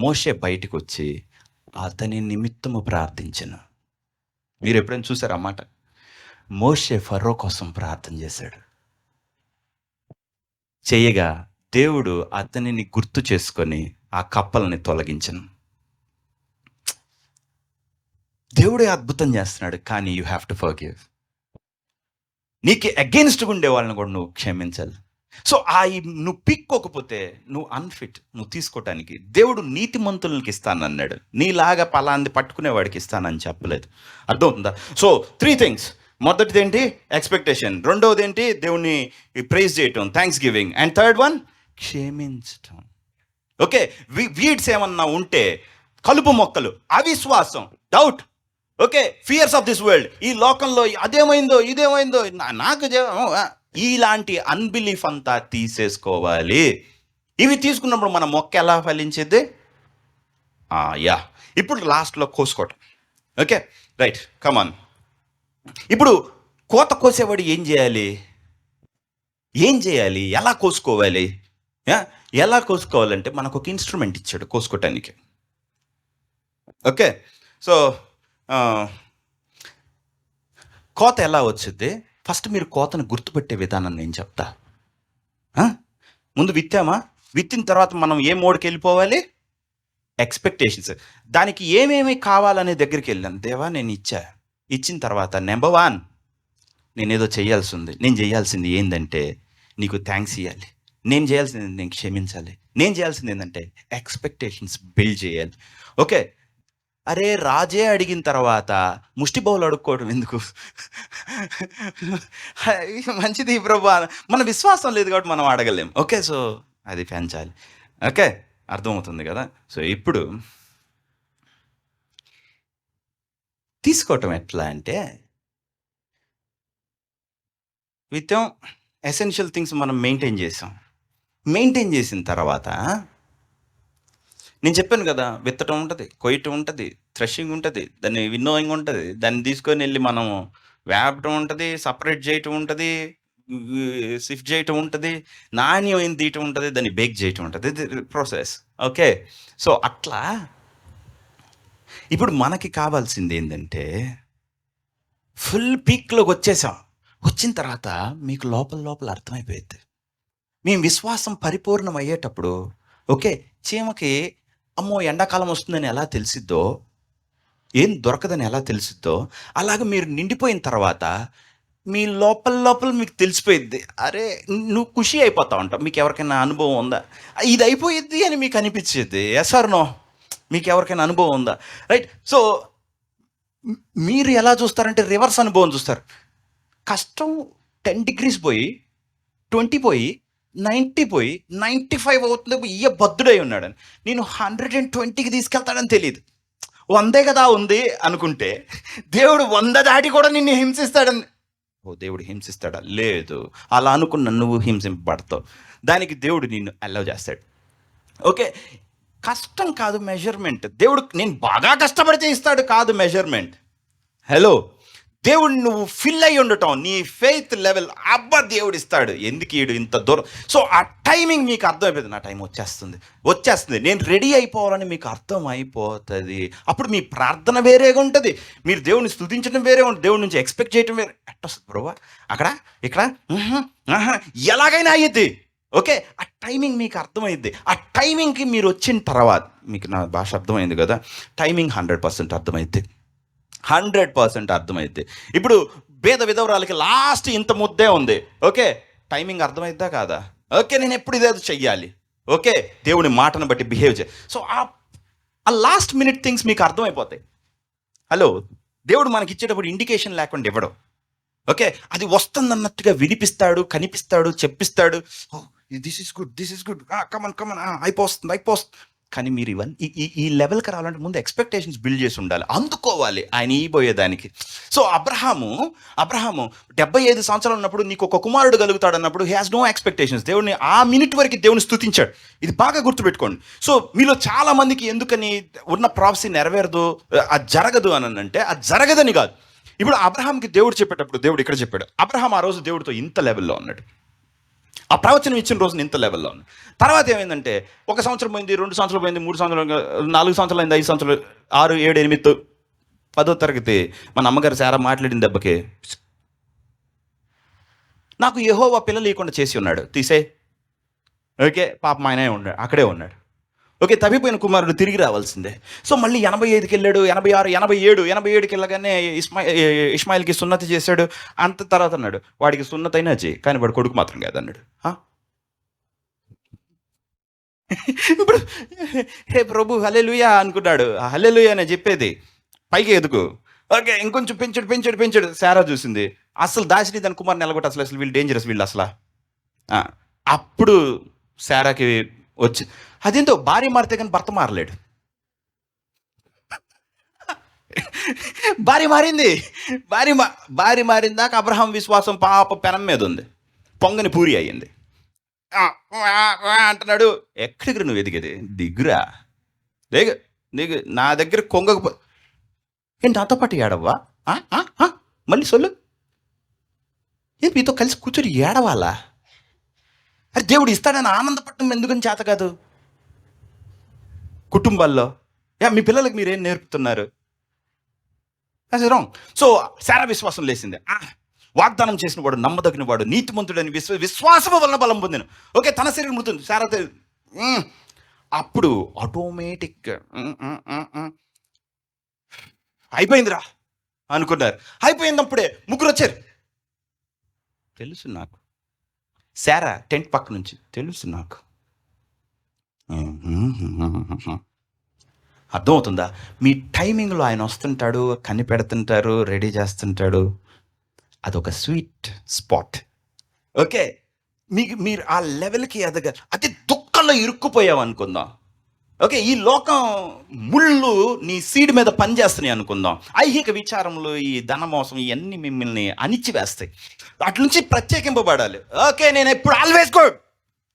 మోషే బయటికి వచ్చి అతని నిమిత్తము ప్రార్థించను. మీరు ఎప్పుడైనా చూసారు అన్నమాట? మోషే ఫరో కోసం ప్రార్థన చేశాడు. చేయగా దేవుడు అతనిని గుర్తు చేసుకొని ఆ కప్పల్ని తొలగించను. దేవుడే అద్భుతం చేస్తున్నాడు, కానీ యూ హ్యావ్ టు ఫర్గివ్. నీకు అగెయిన్స్ట్గా ఉండే వాళ్ళని కూడా నువ్వు క్షమించాలి. సో నువ్వు పిక్కోకపోతే నువ్వు అన్ఫిట్, నువ్వు తీసుకోవటానికి. దేవుడు నీతిమంతులకి ఇస్తానన్నాడు, నీలాగా పలాంది పట్టుకునేవాడికి ఇస్తానని చెప్పలేదు. అర్థమవుతుందా? So 3 things. మొదటిది ఏంటి? ఎక్స్పెక్టేషన్. రెండవది ఏంటి? దేవుణ్ణి ప్రైజ్ చేయటం, thanksgiving. And third one, క్షమించటం. ఓకే, వీడ్స్ ఏమన్నా ఉంటే, కలుపు మొక్కలు, అవిశ్వాసం, doubt, okay, fears of this world, ఈ లోకంలో అదేమైందో ఇదేమైందో నాకు ఇలాంటి అన్బిలీఫ్ అంతా తీసేసుకోవాలి. ఇవి తీసుకున్నప్పుడు మన మొక్క ఎలా ఫలించేది? యా, ఇప్పుడు లాస్ట్లో కోసుకోవటం. ఓకే, రైట్, కమాన్. ఇప్పుడు కోత కోసేవాడు ఏం చేయాలి? ఎలా కోసుకోవాలి? ఎలా కోసుకోవాలంటే మనకు ఒక ఇన్స్ట్రుమెంట్ ఇచ్చాడు కోసుకోవటానికి. ఓకే, సో కోత ఎలా వచ్చింది? ఫస్ట్ మీరు కోతను గుర్తుపెట్టే విధానం నేను చెప్తా. ముందు విత్తామా, విత్తిన తర్వాత మనం ఏ మోడ్కి వెళ్ళిపోవాలి? ఎక్స్పెక్టేషన్స్. దానికి ఏమేమి కావాలనే దగ్గరికి వెళ్ళాను. దేవా నేను ఇచ్చిన తర్వాత నెంబర్ 1 నేనేదో చేయాల్సి ఉంది. నేను చేయాల్సింది ఏంటంటే నీకు థ్యాంక్స్ ఇవ్వాలి. నేను చేయాల్సింది నేను క్షమించాలి. నేను చేయాల్సింది ఏంటంటే ఎక్స్పెక్టేషన్స్ బిల్డ్ చేయాలి. ఓకే, అరే రాజే అడిగిన తర్వాత ముష్టి బౌలు అడుక్కోవడం ఎందుకు? మంచిది ప్రభా, మన విశ్వాసం లేదు కాబట్టి మనం అడగలేం. ఓకే, సో అది పెంచాలి. ఓకే, అర్థమవుతుంది కదా. సో ఇప్పుడు తీసుకోవటం ఎట్లా అంటే, విత్తం ఎసెన్షియల్ థింగ్స్ మనం మెయింటైన్ చేసిన తర్వాత నేను చెప్పాను కదా, విత్తటం ఉంటుంది, కొయ్యటం ఉంటుంది, థ్రెషింగ్ ఉంటుంది, దాన్ని విన్నోయింగ్ ఉంటుంది, దాన్ని తీసుకొని వెళ్ళి మనం వేపటం ఉంటుంది, సపరేట్ చేయటం ఉంటుంది, సిఫ్ట్ చేయటం ఉంటుంది, నాణ్యమైన తీయటం ఉంటుంది, దాన్ని బేక్ చేయటం ఉంటుంది. ప్రాసెస్. ఓకే, సో అట్లా ఇప్పుడు మనకి కావాల్సింది ఏంటంటే ఫుల్ పీక్లోకి వచ్చిన తర్వాత మీకు లోపల అర్థమైపోయింది. మీ విశ్వాసం పరిపూర్ణం అయ్యేటప్పుడు, ఓకే, చీమకి అమ్మో ఎండాకాలం వస్తుందని ఎలా తెలిసిద్దో, ఏం దొరకదని ఎలా తెలిసిద్దో, అలాగే మీరు నిండిపోయిన తర్వాత మీ లోపల మీకు తెలిసిపోయిద్ది. అరే నువ్వు ఖుషి అయిపోతా ఉంటావు. మీకు ఎవరికైనా అనుభవం ఉందా? ఇది అయిపోయిద్ది అని మీకు అనిపించేది. Yes or no? మీకు ఎవరికైనా అనుభవం ఉందా? రైట్. సో మీరు ఎలా చూస్తారంటే రివర్స్ అనుభవం చూస్తారు. కష్టం 10 degrees పోయి 20 పోయి 90 పోయి 95 అవుతుంది, ఇయ్య బద్దుడై ఉన్నాడని. నేను 120కి తీసుకెళ్తాడని తెలియదు. 100 కదా ఉంది అనుకుంటే దేవుడు 100 దాటి కూడా నిన్ను హింసిస్తాడని. ఓ దేవుడు హింసిస్తాడా? లేదు. అలా అనుకున్న నువ్వు హింసింపబడతావు. దానికి దేవుడు నిన్ను అలౌ చేస్తాడు. ఓకే, కష్టం కాదు మెజర్మెంట్. దేవుడు నేను బాగా కష్టపడితే ఇస్తాడు కాదు మెజర్మెంట్. హలో, దేవుడు నువ్వు ఫిల్ అయ్యి ఉండటం, నీ ఫెయిత్ లెవెల్, అబ్బా దేవుడు ఇస్తాడు. ఎందుకు ఈడు ఇంత దూరం? సో ఆ టైమింగ్ మీకు అర్థమైపోతుంది. నా టైం వచ్చేస్తుంది, నేను రెడీ అయిపోవాలని మీకు అర్థం అయిపోతుంది. అప్పుడు మీ ప్రార్థన వేరేగా ఉంటుంది, మీరు దేవుడిని స్తుతించడం వేరే ఉంటుంది, దేవుడి నుంచి ఎక్స్పెక్ట్ చేయడం వేరే. ఎట్టొస్తుంది బ్రోవా? అక్కడ ఇక్కడ ఎలాగైనా అయ్యిద్ది. ఓకే, ఆ టైమింగ్ మీకు అర్థమైద్ది. ఆ టైమింగ్కి మీరు వచ్చిన తర్వాత మీకు నా భాష అర్థమైంది కదా, టైమింగ్ 100% అర్థమైద్ది. 100% అర్థమైతే. ఇప్పుడు పేద విధవరాలకి లాస్ట్ ఇంత ముద్దే ఉంది. ఓకే, టైమింగ్ అర్థమైద్దా కాదా? ఓకే, నేను ఎప్పుడు ఇదేదో చెయ్యాలి. ఓకే, దేవుని మాటను బట్టి బిహేవ్ చేయాలి. సో ఆ లాస్ట్ మినిట్ థింగ్స్ మీకు అర్థమైపోతాయి. హలో, దేవుడు మనకి ఇచ్చేటప్పుడు ఇండికేషన్ లేకుండా ఇవ్వడం. ఓకే, అది వస్తుందన్నట్టుగా వినిపిస్తాడు, కనిపిస్తాడు, చెప్పిస్తాడు. This is good, this is good, come on come on, అయిపోతుంది. కానీ మీరు ఇవన్నీ ఈ లెవెల్కి రావాలంటే ముందు ఎక్స్పెక్టేషన్స్ బిల్డ్ చేసి ఉండాలి, అందుకోవాలి ఆయన ఇయ్యబోయేదానికి. సో అబ్రహాము 75 సంవత్సరాలు ఉన్నప్పుడు నీకు ఒక కుమారుడు కలుగుతాడు అన్నప్పుడు హీ హాజ్ నో ఎక్స్పెక్టేషన్స్. దేవుడిని ఆ మినిట్ వరకు దేవుని స్తుతించాడు. ఇది బాగా గుర్తుపెట్టుకోండి. సో మీలో చాలా మందికి ఎందుకని ఉన్న ప్రాఫెసీ నెరవేరదు, అది జరగదు అని అంటే, అది జరగదని కాదు. ఇప్పుడు అబ్రహాంకి దేవుడు చెప్పేటప్పుడు దేవుడు ఇక్కడ చెప్పాడు, అబ్రహాం ఆ రోజు దేవుడితో ఇంత లెవెల్లో ఉన్నాడు, ఆ ప్రవచనం ఇచ్చిన రోజున ఇంత లెవెల్లో ఉంది. తర్వాత ఏమైందంటే 1 సంవత్సరం పోయింది, 2 సంవత్సరాలు పోయింది, 3 సంవత్సరాలు, 4 సంవత్సరాలు అయింది, 5 సంవత్సరాలు, 6, 7, 8, 10వ తరగతి మన అమ్మగారు సారా మాట్లాడిన దెబ్బకి నాకు యెహోవా పిల్లలు ఇవ్వకుండా చేసి ఉన్నాడు, తీసే. ఓకే, పాపం ఆయనే ఉన్నాడు, అక్కడే ఉన్నాడు. ఓకే, తప్పిపోయిన కుమారుడు తిరిగి రావాల్సిందే. సో మళ్ళీ 85కి వెళ్ళాడు, 86, 87కి వెళ్ళగానే ఇస్మాయిల్కి సున్నతి చేశాడు. అంత తర్వాత అన్నాడు వాడికి సున్నతి అయినా చేయి, కానీ వాడు కొడుకు మాత్రం కాదన్నాడు. ఇప్పుడు హే ప్రభు హల్లెలూయా అనుకున్నాడు. హల్లెలూయా అనే చెప్పేది పైకి ఎదుగు. ఓకే, ఇంకొంచెం పెంచాడు. సారా చూసింది, అసలు దాసిని దాని కుమార్ నిలగొట్టి అసలు వీళ్ళు డేంజరస్, వీళ్ళు అసలు. అప్పుడు సారాకి వచ్చి, అదేంతో భార్య మారితే కానీ భర్త మారలేడు. భార్య మారిన దాకా అబ్రహాం విశ్వాసం పాప పెనం మీద ఉంది, పొంగని పూరి అయ్యింది. అంటున్నాడు, ఎక్కడికి నువ్వు ఎదిగేది, దిగురా, దిగు నా దగ్గర కొంగకు ఏంటి నాతో పాటు ఏడవ్వా, మళ్ళీ సొల్లు ఏంటి మీతో కలిసి కూర్చొని ఏడవాలా? అరే దేవుడు ఇస్తాడని ఆనందపడటం ఎందుకని చేత కాదు? కుటుంబాల్లో మీ పిల్లలకి మీరేం నేర్పుతున్నారు? అది రాంగ్. సో సారా విశ్వాసం లేసింది. వాగ్దానం చేసిన వాడు నమ్మదగిన వాడు, నీతిమంతుడని విశ్వాసము వలన బలం పొందిన. ఓకే, తన శరీరం మృతుంది, సారా అప్పుడు ఆటోమేటిక్ అయిపోయిందిరా అనుకున్నారు. అయిపోయిందప్పుడే ముగ్గురు వచ్చారు. తెలుసు నాకు, సారా టెంట్ పక్క నుంచి తెలుసు నాకు. అర్థమవుతుందా? మీ టైమింగ్లో ఆయన వస్తుంటాడు, కనిపెడుతుంటారు, రెడీ చేస్తుంటాడు. అదొక స్వీట్ స్పాట్. ఓకే, మీరు ఆ లెవెల్కి ఎదగ, అదే దుఃఖంలో ఇరుక్కుపోయావు అనుకుందాం. ఓకే, ఈ లోకం ముళ్ళు నీ సీడ్ మీద పనిచేస్తున్నాయి అనుకుందాం. ఐహిక విచారములు, ఈ ధనమోసం, ఇవన్నీ మిమ్మల్ని అణిచివేస్తాయి. అట్ల నుంచి ప్రత్యేకింపబడాలి. ఓకే, నేను ఎప్పుడు ఆల్వేస్ గుడ్,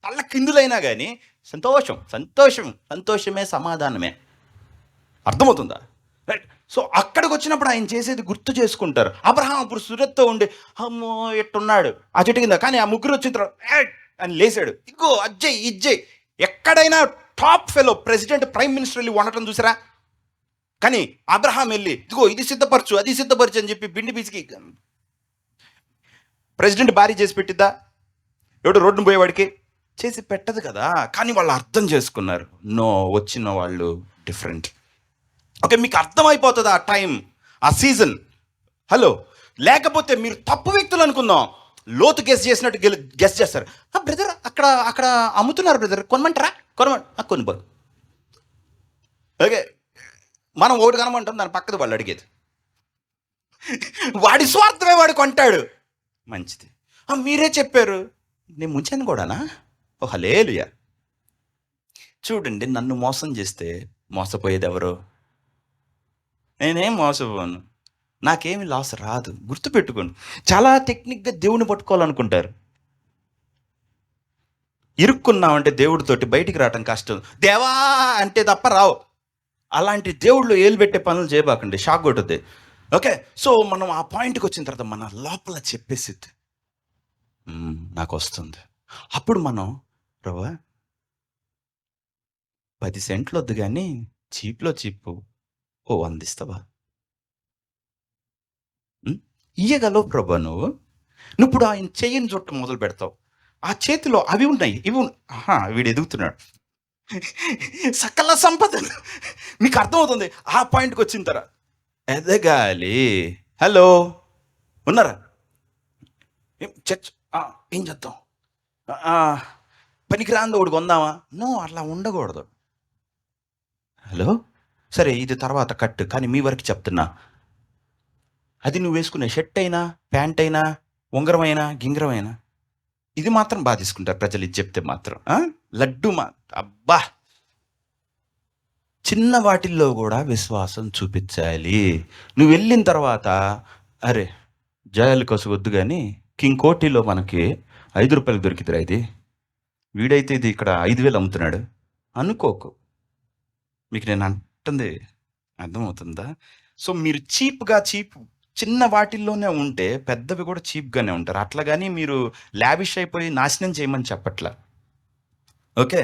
తల్ల కిందులైనా కానీ సంతోషమే సమాధానమే. అర్థమవుతుందా? రైట్. సో అక్కడికి వచ్చినప్పుడు ఆయన చేసేది గుర్తు చేసుకుంటారు. అబ్రహాం అప్పుడు సురత్తో ఉండి అమ్మో ఎట్టున్నాడు ఆ చెట్టు కింద, కానీ ఆ ముగ్గురు వచ్చిన తర్వాత అని లేచాడు. ఇగో అజ్జయ్ ఇజ్జయ్. ఎక్కడైనా top fellow president, prime minister వెళ్ళి వండటం చూసారా? కానీ అబ్రహాం వెళ్ళి ఇదిగో ఇది సిద్ధపరచు, అది సిద్ధపరచు అని చెప్పి బిండి బీసికి. ప్రెసిడెంట్ భారీ చేసి పెట్టిద్దా? ఎవడు రోడ్డును పోయేవాడికి చేసి పెట్టదు కదా. కానీ వాళ్ళు అర్థం చేసుకున్నారు, నో, వచ్చిన వాళ్ళు డిఫరెంట్. ఓకే, మీకు అర్థమైపోతుంది ఆ టైం, ఆ సీజన్. హలో, లేకపోతే మీరు తప్పు వ్యక్తులు అనుకుందాం, లోతు గెస్ చేసినట్టు గెస్ చేస్తారు. బ్రదర్ అక్కడ అమ్ముతున్నారు బ్రదర్, కొనమంటారా? కొనుబో. ఓకే, మనం ఒకటి కనమంటాం, దాని పక్కది వాళ్ళు అడిగేది. వాడి స్వార్థమే వాడు కొంటాడు. మంచిది, మీరే చెప్పారు, నేను ముంచాను కూడానా? ఓ హల్లెలూయా. చూడండి, నన్ను మోసం చేస్తే మోసపోయేది ఎవరు? నేనేం మోసపోను, నాకేమి లాస్ రాదు. గుర్తుపెట్టుకోండి. చాలా టెక్నిక్గా దేవుని పట్టుకోవాలనుకుంటారు. ఇరుక్కున్నామంటే దేవుడితోటి బయటికి రావటం కష్టం. దేవా అంటే తప్ప రావు. అలాంటి దేవుళ్ళు ఏలు పెట్టే పనులు చేయబాకండి, షాక్ కొట్టుద్ది. ఓకే, సో మనం ఆ పాయింట్కి వచ్చిన తర్వాత మన లోపల చెప్పేసిద్ది, నాకు వస్తుంది. అప్పుడు మనం ప్రభా 10 సెంట్లు వద్దు కానీ చీప్లో చీపు ఓ 100 ఇస్తావా? ఇయ్యగలవు ప్రభా నువ్వు ఇప్పుడు ఆయన చెయ్యిని చుట్టం మొదలు పెడతావు. ఆ చేతిలో అవి ఉన్నాయి, వీడు ఎదుగుతున్నాడు, సకల సంపద. మీకు అర్థమవుతుంది ఆ పాయింట్కి వచ్చిన తర్వాత. ఎదగాలి. హలో, ఉన్నారా? చర్చ్ ఏం చేద్దాం, పనికిరాంది ఒకటి కొందామా? నో, అట్లా ఉండకూడదు. హలో, సరే ఇది తర్వాత కట్, కానీ మీ వరకు చెప్తున్నా. అది నువ్వు వేసుకునే షర్ట్ అయినా, ప్యాంట్ అయినా, ఉంగరమైనా, గింగరమైనా, ఇది మాత్రం బాగా తీసుకుంటారు ప్రజలు. ఇది చెప్తే మాత్రం లడ్డు అబ్బా, చిన్న వాటిల్లో కూడా విశ్వాసం చూపించాలి. నువ్వు వెళ్ళిన తర్వాత, అరే జయాలు కసువద్దు కానీ కింగ్ కోటిలో మనకి 5 రూపాయలకు దొరికిద్దిరా ఇది, వీడైతే ఇది ఇక్కడ 5,000 అమ్ముతున్నాడు అనుకోకు. మీకు నేను అంటుంది అర్థమవుతుందా? సో మీరు చీప్ చిన్న వాటిల్లోనే ఉంటే పెద్దవి కూడా చీప్గానే ఉంటారు. అట్లా కానీ మీరు లావిష్ అయిపోయి నాశనం చేయమని చెప్పట్లా. ఓకే,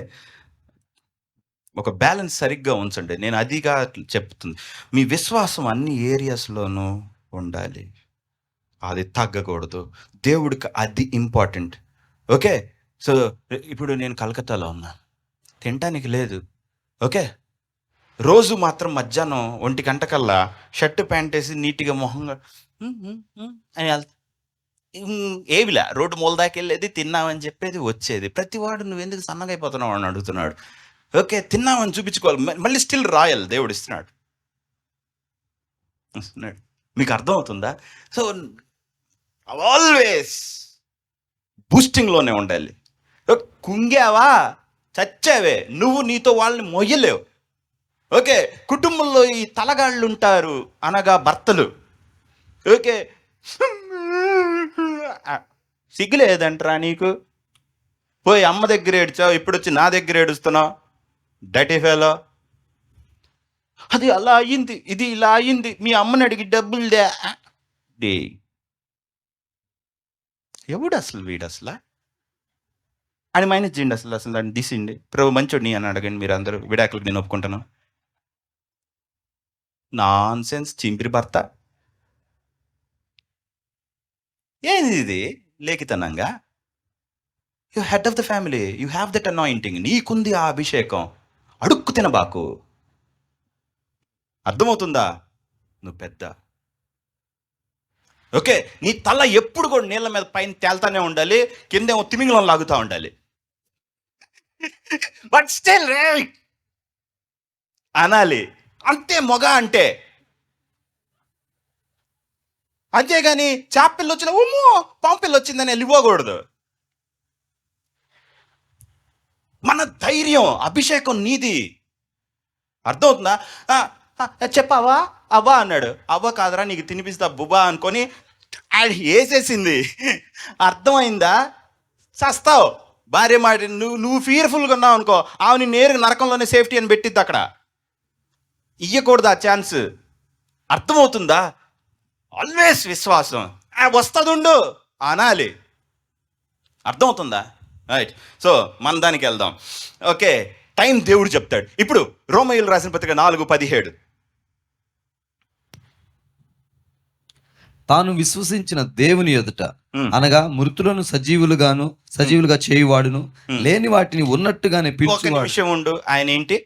ఒక బ్యాలెన్స్ సరిగ్గా ఉంచండి. నేను అదిగా చెప్తుంది. మీ విశ్వాసం అన్ని ఏరియాస్లోనూ ఉండాలి, అది తగ్గకూడదు. దేవుడికి అది ఇంపార్టెంట్. ఓకే, సో ఇప్పుడు నేను కలకత్తాలో ఉన్నా, తినటానికి లేదు. ఓకే, రోజు మాత్రం మధ్యాహ్నం 1 గంటకల్లా షర్ట్ ప్యాంట్ వేసి నీట్గా మొహంగా అని ఏవిలా రోడ్డు మూల దాకా వెళ్ళేది, తిన్నామని చెప్పేది, వచ్చేది. ప్రతివాడు నువ్వు ఎందుకు సన్నగా అయిపోతున్నావు అని అడుగుతున్నాడు. ఓకే, తిన్నామని చూపించుకోవాలి, మళ్ళీ స్టిల్ రాయల్ దేవుడు ఇస్తున్నాడు. మీకు అర్థమవుతుందా? సో ఆల్వేస్ బూస్టింగ్లోనే ఉండాలి. కుంగావా, చచ్చావే, నువ్వు నీతో వాళ్ళని మొయ్యలేవు. ఓకే, కుటుంబంలో ఈ తలగాళ్ళు ఉంటారు, అనగా భర్తలు. ఓకే, సిగ్గులేదంటరా నీకు? పోయి అమ్మ దగ్గర ఏడ్చావు, ఇప్పుడు వచ్చి నా దగ్గర ఏడుస్తున్నావు. డటీ ఫెలో, అది అలా అయ్యింది, ఇది ఇలా అయ్యింది, మీ అమ్మని అడిగి డబ్బులు దే. ఎవడు అసలు వీడు అసలు అని మైనస్ చేయండి, అసలు దాన్ని తీసిండి. ప్రభు మంచోడు నీ అని అడగండి మీరు అందరూ. విడాకులకు నేను ఒప్పుకుంటాను. నాన్ సెన్స్, చింపిరి భర్త. ఏంది ఇది లేఖితనంగా? You head of the family, you have that anointing, నీకుంది ఆ అభిషేకం, అడుక్కు తినబాకు. అర్థమవుతుందా? నువ్వు పెద్ద. ఓకే, నీ తల ఎప్పుడు కూడా నీళ్ళ మీద పైన తేల్తానే ఉండాలి, కిందేమో తిమింగలం లాగుతూ ఉండాలి. బట్ స్టిల్ అనాలి, అంతే మొగ అంటే. అంతేగాని చేపపిల్ల వచ్చిన ఉమ్మో పాంపిల్ల వచ్చిందని వెళ్ళిపోకూడదు. మన ధైర్యం, అభిషేకం నీది. అర్థమవుతుందా? చెప్పావా అవ్వా అన్నాడు. అవ్వ కాదరా నీకు తినిపిస్తా బుబా అనుకొని వేసేసింది. అర్థమైందా? చస్తావు. భార్య మాట నువ్వు ఫియర్ఫుల్గా ఉన్నావు అనుకో, ఆమెని నేరుగా నరకంలోనే సేఫ్టీ అని పెట్టిద్ది. అక్కడ ఇయ్యకూడదు ఆ ఛాన్స్. అర్థమవుతుందా? ఆల్వేస్ విశ్వాసం వస్తుందుండు అనాలి. అర్థమవుతుందా? రైట్. సో మన దానికి వెళ్దాం. ఓకే, టైం దేవుడు చెప్తాడు. ఇప్పుడు రోమీయులు రాసిన పత్రిక 4:17, తాను విశ్వసించిన దేవుని ఎదుట అనగా మృతులను సజీవులుగా చేయువాడును, లేని వాటిని ఉన్నట్టుగానే పిలుచువాడు. విషయం ఉండు, ఆయన ఏంటి?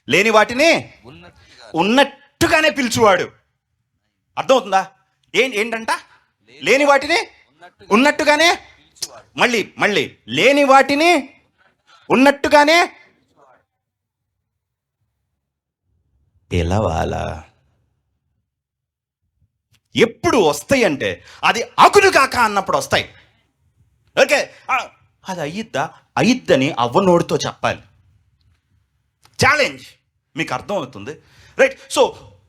లేని వాటిని ఉన్నట్టుగానే పిలుచువాడు. అర్థమవుతుందా? ఏంటంట? లేని వాటిని ఉన్నట్టుగానే, మళ్ళీ లేని వాటిని ఉన్నట్టుగానే పిలవాలా. ఎప్పుడు వస్తాయి అంటే అది అగులు కాక అన్నప్పుడు వస్తాయి. ఓకే, అది అయ్యిద్దని అవ్వనోడితో చెప్పాలి. ఛాలెంజ్. మీకు అర్థమవుతుంది? రైట్. సో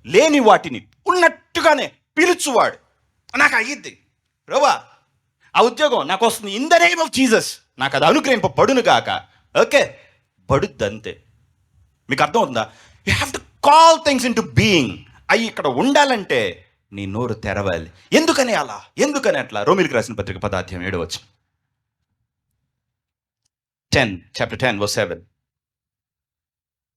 లేని వాటిని ఉన్నట్టుగానే పిలుచువాడు. నాకు అయ్యిద్ది ప్రభా, ఆ ఉద్యోగం నాకు వస్తుంది, in the name of Jesus నాకు అది అనుగ్రహింపబడును గాక. ఓకే, బడుద్ది అంతే. మీకు అర్థమవుతుందా? You have to call things in to being. అవి ఇక్కడ ఉండాలంటే నీ నోరు తెరవాలి. ఎందుకని అట్లా? రోమీయులకు రాసిన పత్రిక 10:7 chapter 10 verse 7.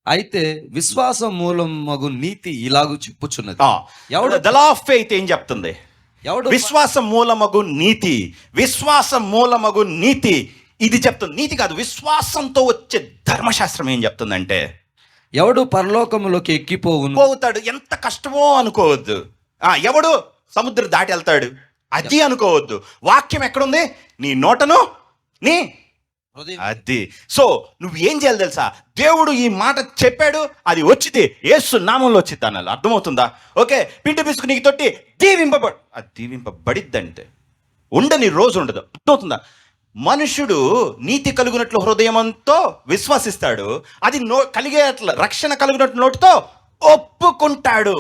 అయితే విశ్వాసం మూలమగు నీతి ఇలాగూ చెప్పుచున్నది. ద లా ఆఫ్ ఫెయిత్ ఏం చెప్తుంది? విశ్వాసం మూలమగు నీతి ఇది చెప్తుంది. నీతి కాదు, విశ్వాసంతో వచ్చే ధర్మశాస్త్రం ఏం చెప్తుందంటే ఎవడు పరలోకములోకి ఎక్కిపోవును పోతాడు. ఎంత కష్టమో అనుకోవద్దు. ఎవడు సముద్రం దాటి వెళ్తాడు అది అనుకోవద్దు. వాక్యం ఎక్కడుంది? నీ నోటను నీ అది. సో నువ్వు ఏం చేయాలి తెలుసా? దేవుడు ఈ మాట చెప్పాడు, అది వచ్చింది, యేసు నామంలో వచ్చింది అనాలి. అర్థమవుతుందా? ఓకే, పిండి పిసుకు నీకు తొట్టి అది దీవింపబడిద్దంటే ఉండని రోజు ఉండదు. అర్థమవుతుందా? మనుషుడు నీతి కలుగునట్లు హృదయంతో విశ్వసిస్తాడు, అది కలిగేట్ల రక్షణ కలుగునట్లు నోటితో ఒప్పుకుంటాడు.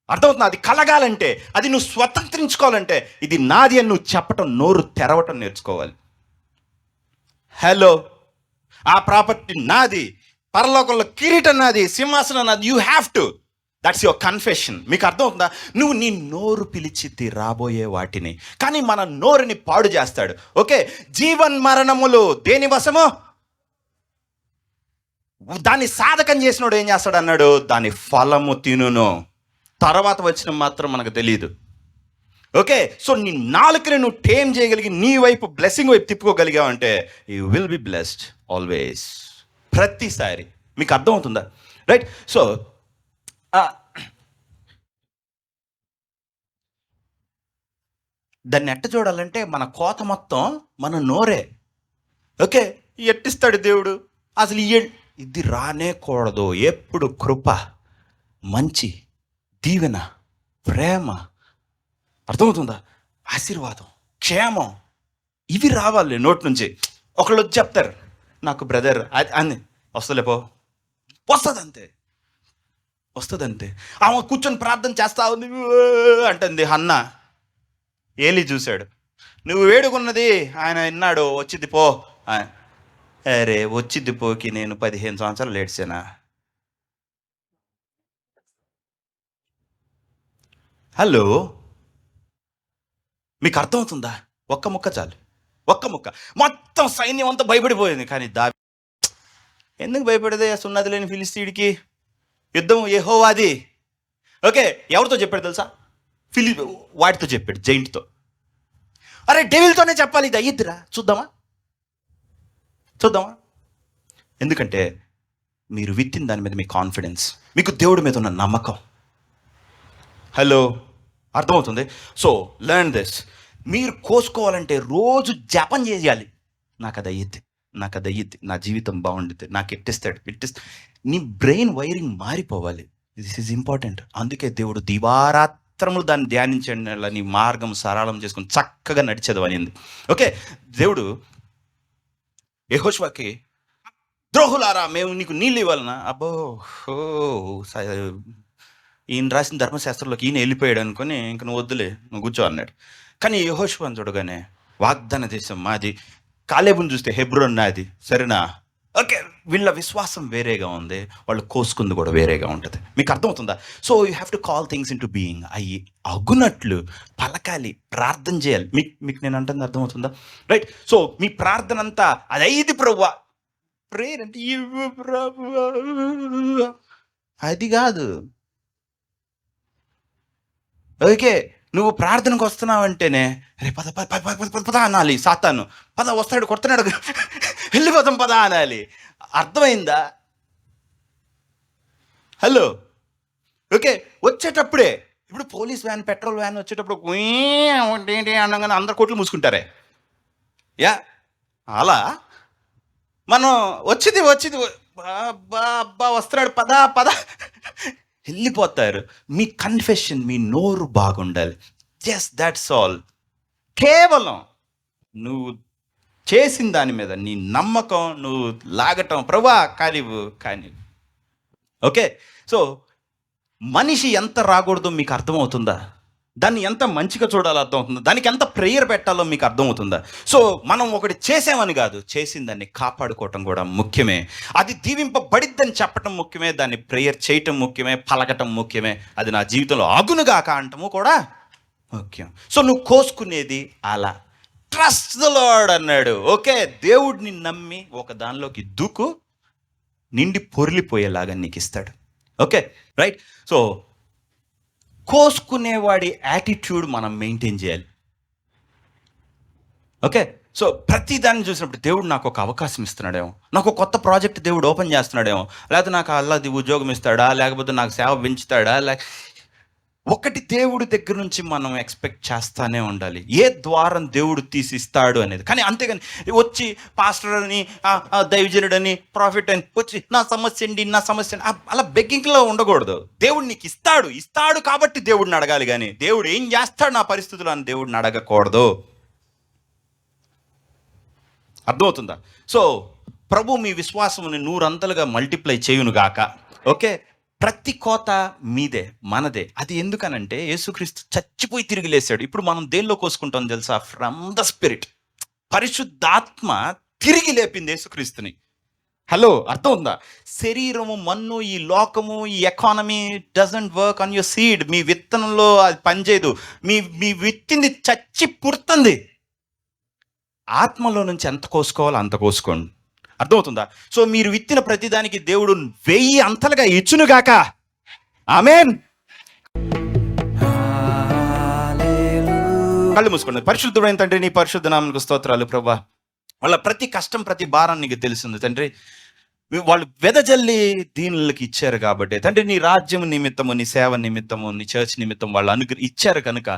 అర్థమవుతుందా? అది కలగాలంటే, అది నువ్వు స్వతంత్రించుకోవాలంటే, ఇది నాది అని నువ్వు చెప్పటం, నోరు తెరవటం నేర్చుకోవాలి. హలో, ఆ ప్రాపర్టీ నాది, పరలోకంలో కిరీటం నాది, సింహాసనం నాది. You have to, that's your confession. మీకు అర్థమవుతుందా? నువ్వు నీ నోరు పిలిచిద్ది రాబోయే వాటిని, కానీ మన నోరుని పాడు చేస్తాడు. ఓకే, జీవన్ మరణములు దేని వశము? దాన్ని సాధకం చేసినోడు ఏం చేస్తాడు అన్నాడు? దాని ఫలము తినును. తర్వాత వచ్చిన మాత్రం మనకు తెలియదు. ఓకే, సో నీ నాలుకని నువ్వు టేమ్ చేయగలిగి నీ వైపు బ్లెస్సింగ్ వైపు తిప్పుకోగలిగావు అంటే you will be blessed always, ప్రతిసారి. మీకు అర్థమవుతుందా? రైట్. సో దాన్ని ఎట్ట చూడాలంటే, మన కోత మొత్తం మన నోరే. ఓకే, ఎట్టిస్తాడు దేవుడు అసలు ఇది రానేకూడదు. ఎప్పుడు కృప, మంచి, దీవెన, ప్రేమ, అర్థమవుతుందా, ఆశీర్వాదం, క్షేమం, ఇవి రావాలి నోటి నుంచి. ఒకళ్ళు వచ్చి చెప్తారు, నాకు బ్రదర్ అని వస్తలేపో, వస్తుందంతే. ఆమె కూర్చొని ప్రార్థన చేస్తా ఉంది అంటుంది హన్న. ఏలి చూశాడు, నువ్వు వేడుకున్నది ఆయన విన్నాడు, వచ్చింది పో. అరే వచ్చింది పోకి నేను 15 సంవత్సరాలు ఏడ్చానా? హలో, మీకు అర్థమవుతుందా? ఒక్క ముక్క చాలు, ఒక్క ముక్క. మొత్తం సైన్యం అంతా భయపడిపోయింది. కానీ ఎందుకు భయపడేది? సున్నది లేని ఫిలిస్తీయుడికి యుద్ధం యెహోవాది. ఓకే, ఎవరితో చెప్పాడు తెలుసా? వాటితో చెప్పాడు, జైంట్తో. అరే డెవిల్తోనే చెప్పాలి, ఇది అయ్యిద్దిరా, చూద్దామా. ఎందుకంటే మీరు విత్తిన దాని మీద మీ కాన్ఫిడెన్స్, మీకు దేవుడి మీద ఉన్న నమ్మకం. హలో, అర్థమవుతుంది? So learn this. మీరు కోసుకోవాలంటే రోజు జపం చేయాలి. నాకు అది అయ్యిద్ది, నా జీవితం బాగుండిద్ది, నాకు ఎట్టిస్తాడు. నీ బ్రెయిన్ వైరింగ్ మారిపోవాలి. This is important. అందుకే దేవుడు దివారాత్రములు దాన్ని ధ్యానించండి, నీ మార్గం సరళం చేసుకుని చక్కగా నడిచేది అనింది. ఓకే, దేవుడు యెహోషువకి, ద్రోహులారా మేము నీకు నీళ్ళు ఇవ్వాలనా? అబ్బో, ఈయన రాసిన ధర్మశాస్త్రంలోకి ఈయన వెళ్ళిపోయాడు అనుకుని ఇంక నువ్వు వద్దులే, నువ్వు కూర్చో అన్నాడు. కానీ యెహోషువని చూడగానే వాగ్దాన దేశం మాది, కాలేబుని చూస్తే హెబ్రోన్ నాది, సరేనా? ఓకే, వీళ్ళ విశ్వాసం వేరేగా ఉంది, వాళ్ళు కోసుకుంది కూడా వేరేగా ఉంటుంది. మీకు అర్థమవుతుందా? So you have to call things in to being. అయ్యి అగునట్లు పలకాలి, ప్రార్థన చేయాలి. మీకు నేను అంటుంది అర్థమవుతుందా? రైట్. సో మీ ప్రార్థన అంతా అది అయ్యింది ప్రభువా. ప్రేయర్ అంటే అది కాదు. ఓకే, నువ్వు ప్రార్థనకు వస్తున్నావంటేనే రే పద పద పద పద పద అనాలి. సాతాను పద వస్తాడు, కొడుతున్నాడు, వెళ్ళిపోతాం పద అనాలి. అర్థమైందా? Hello, okay. వచ్చేటప్పుడే ఇప్పుడు పోలీస్ వ్యాన్, పెట్రోల్ వ్యాన్ వచ్చేటప్పుడు ఏంటి అనగానే అందరు కోట్లు మూసుకుంటారే. అలా మనం వచ్చింది అబ్బా వస్తున్నాడు పద వెళ్ళిపోతారు. మీ కన్ఫెషన్, మీ నోరు బాగుండాలి. Just that's all. కేవలం నువ్వు చేసిన దాని మీద నీ నమ్మకం, నువ్వు లాగటం, ప్రభువా కానీ. ఓకే, సో మనిషి ఎంత రాకూడదో మీకు అర్థమవుతుందా? దాన్ని ఎంత మంచిగా చూడాలో అర్థమవుతుందా? దానికి ఎంత ప్రేయర్ పెట్టాలో మీకు అర్థమవుతుందా? సో మనం ఒకటి చేసామని కాదు, చేసిన దాన్ని కాపాడుకోవటం కూడా ముఖ్యమే. అది దీవింపబడిద్దని చెప్పటం ముఖ్యమే, దాన్ని ప్రేయర్ చేయటం ముఖ్యమే, పలకటం ముఖ్యమే. అది నా జీవితంలో అగునుగాక అంటము కూడా ముఖ్యం. సో నువ్వు కోసుకునేది అలా. ట్రస్ట్ ద లార్డ్ అన్నాడు. ఓకే, దేవుడిని నమ్మి ఒక దానిలోకి దూకు, నిండి పొర్లిపోయేలాగా నీకు ఇస్తాడు. Okay, right. సో కోసుకునేవాడి యాటిట్యూడ్ మనం మెయింటైన్ చేయాలి. ఓకే, సో ప్రతి దాన్ని చూసినప్పుడు దేవుడు నాకు ఒక అవకాశం ఇస్తున్నాడేమో, నాకు ఒక కొత్త ప్రాజెక్ట్ దేవుడు ఓపెన్ చేస్తున్నాడేమో, లేకపోతే నాకు అల్లాది ఉద్యోగం ఇస్తాడా, లేకపోతే నాకు సేవ పెంచుతాడా, ఒకటి దేవుడి దగ్గర నుంచి మనం ఎక్స్పెక్ట్ చేస్తానే ఉండాలి, ఏ ద్వారం దేవుడు తీసిస్తాడు అనేది. కానీ అంతేగాని వచ్చి పాస్టర్ అని, దైవజనుడు అని, ప్రాఫిట్ అని వచ్చి నా సమస్య అండి, నా సమస్య అలా బెగ్గింగ్లో ఉండకూడదు. దేవుడు నీకు ఇస్తాడు కాబట్టి దేవుడిని అడగాలి, కానీ దేవుడు ఏం చేస్తాడు నా పరిస్థితులు అని దేవుడిని అడగకూడదు. అర్థమవుతుందా? సో ప్రభు మీ విశ్వాసముని 100 మల్టిప్లై చేయునుగాక. ఓకే, ప్రతి కోత మీదే, మనదే. అది ఎందుకనంటే యేసుక్రీస్తు చచ్చిపోయి తిరిగి లేచాడు. ఇప్పుడు మనం దేనిలో కోసుకుంటాం తెలుసా? From the spirit. పరిశుద్ధాత్మ తిరిగి లేపింది యేసుక్రీస్తుని. హలో, అర్థం ఉందా? శరీరము, మన్ను, ఈ లోకము, ఈ economy doesn't work on your seed. మీ విత్తనంలో అది పనిచేయదు. మీ విత్తింది చచ్చి పుడుతుంది. ఆత్మలో నుంచి ఎంత కోసుకోవాలో అంత కోసుకోండి. అర్థమవుతుందా? సో మీరు విత్తిన ప్రతిదానికి దేవుడు 1000 అంతలుగా ఇచ్చునుగాక. ఆమేన్. కళ్ళు మూసుకోండి. పరిశుద్ధుడైన తండ్రి, నీ పరిశుద్ధ నామమునకు స్తోత్రాలు ప్రభువా. వాళ్ళ ప్రతి కష్టం, ప్రతి భారం నీకు తెలిసింది తండ్రి. వాళ్ళు వెదజల్లి దీనులకి ఇచ్చారు కాబట్టి తండ్రి, నీ రాజ్యం నిమిత్తము, నీ సేవ నిమిత్తము, నీ చర్చ్ నిమిత్తం వాళ్ళు ఇచ్చారు కనుక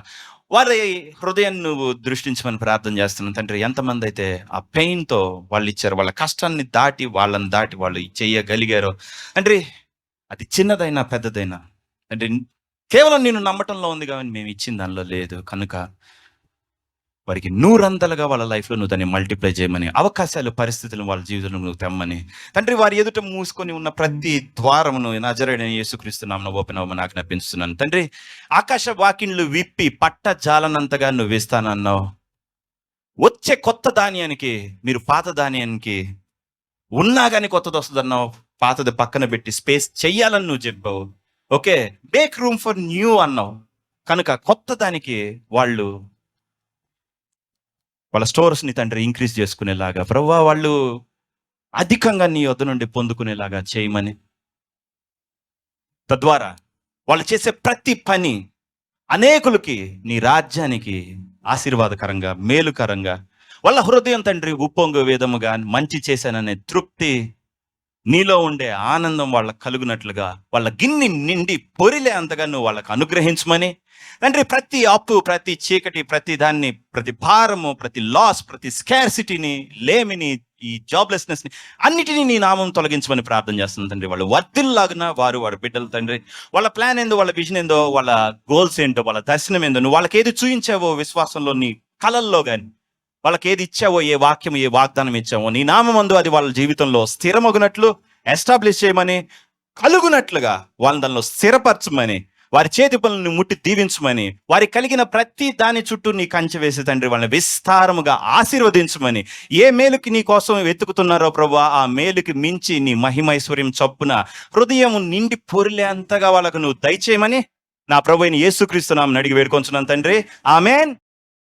వారి హృదయాన్ని నువ్వు దృష్టించమని ప్రార్థన చేస్తున్నాను తండ్రి. ఎంతమంది అయితే ఆ పెయిన్తో వాళ్ళు ఇచ్చారు, వాళ్ళ కష్టాన్ని దాటి, వాళ్ళని దాటి వాళ్ళు చేయగలిగారో తండ్రి, అది చిన్నదైనా పెద్దదైనా తండ్రి, కేవలం నేను నమ్మటంలో ఉంది కానీ మేము ఇచ్చిన దానిలో లేదు కనుక వారికి 100 వాళ్ళ లైఫ్లో నువ్వు దాన్ని మల్టిప్లై చేయమని, అవకాశాలు, పరిస్థితులు వాళ్ళ జీవితంలో నువ్వు తెమ్మని తండ్రి, వారి ఎదుట మూసుకొని ఉన్న ప్రతి ద్వారమును నజరేయుడైన యేసుక్రీస్తు నామమున ఓపెన్ అవ్వమని ఆజ్ఞాపించుతున్నాను తండ్రి. ఆకాశ వాకిన్లు విప్పి పట్ట జాలనంతగా నువ్వు ఇస్తానన్నావు. వచ్చే కొత్త ధాన్యానికి మీరు పాత ధాన్యానికి ఉన్నా కానీ కొత్తది వస్తుందన్నావు. పాతది పక్కన పెట్టి స్పేస్ చెయ్యాలని నువ్వు చెప్పావు. Okay, make room for new అన్నావు కనుక కొత్త దానికి వాళ్ళ స్టోర్స్ని తండ్రి ఇంక్రీజ్ చేసుకునేలాగా ప్రభువా, వాళ్ళు అధికంగా నీ వద్ద నుండి పొందుకునేలాగా చేయమని, తద్వారా వాళ్ళు చేసే ప్రతి పని అనేకులకి నీ రాజ్యానికి ఆశీర్వాదకరంగా, మేలుకరంగా, వాళ్ళ హృదయం తండ్రి ఉప్పొంగు వేదముగా మంచి చేశాననే తృప్తి, నీలో ఉండే ఆనందం వాళ్ళకు కలుగునట్లుగా, వాళ్ళ గిన్నె నిండి పొరిలే అంతగా నువ్వు వాళ్ళకు అనుగ్రహించమని తండ్రి, ప్రతి అప్పు, ప్రతి చీకటి, ప్రతి దాన్ని, ప్రతి భారము, ప్రతి లాస్, ప్రతి స్కార్సిటీని, లేమిని, ఈ జాబ్లెస్నెస్ని అన్నిటినీ నీ నామం తొలగించమని ప్రార్థన చేస్తున్నాను తండ్రి. వాళ్ళు వర్ధిల్లాగున వారి బిడ్డలు తండ్రి, వాళ్ళ ప్లాన్ ఏందో, వాళ్ళ విజన్ ఏందో, వాళ్ళ గోల్స్ ఏంటో, వాళ్ళ దర్శనం ఏందో, నువ్వు వాళ్ళకి ఏది చూయించావో విశ్వాసంలో, నీ కళల్లో కానీ వాళ్ళకి ఏది ఇచ్చావో, ఏ వాక్యం, ఏ వాగ్దానం ఇచ్చావో, నీ నామందు అది వాళ్ళ జీవితంలో స్థిరమగునట్లు ఎస్టాబ్లిష్ చేయమని, కలుగునట్లుగా వాళ్ళని దానిలో స్థిరపరచమని, వారి చేతి పనులను ముట్టి దీవించమని, వారికి కలిగిన ప్రతి దాని చుట్టూ నీ కంచె వేసి తండ్రి వాళ్ళని విస్తారముగా ఆశీర్వదించమని, ఏ మేలుకి నీ కోసం వెతుకుతున్నారో ప్రభువా, ఆ మేలుకి మించి నీ మహిమైశ్వర్యం చొప్పున హృదయం నిండి పొరిలే అంతగా వాళ్ళకు నువ్వు దయచేయమని నా ప్రభువైన యేసుక్రీస్తు నామమున అడిగి వేడుకొంచున్నాను తండ్రి. ఆమేన్.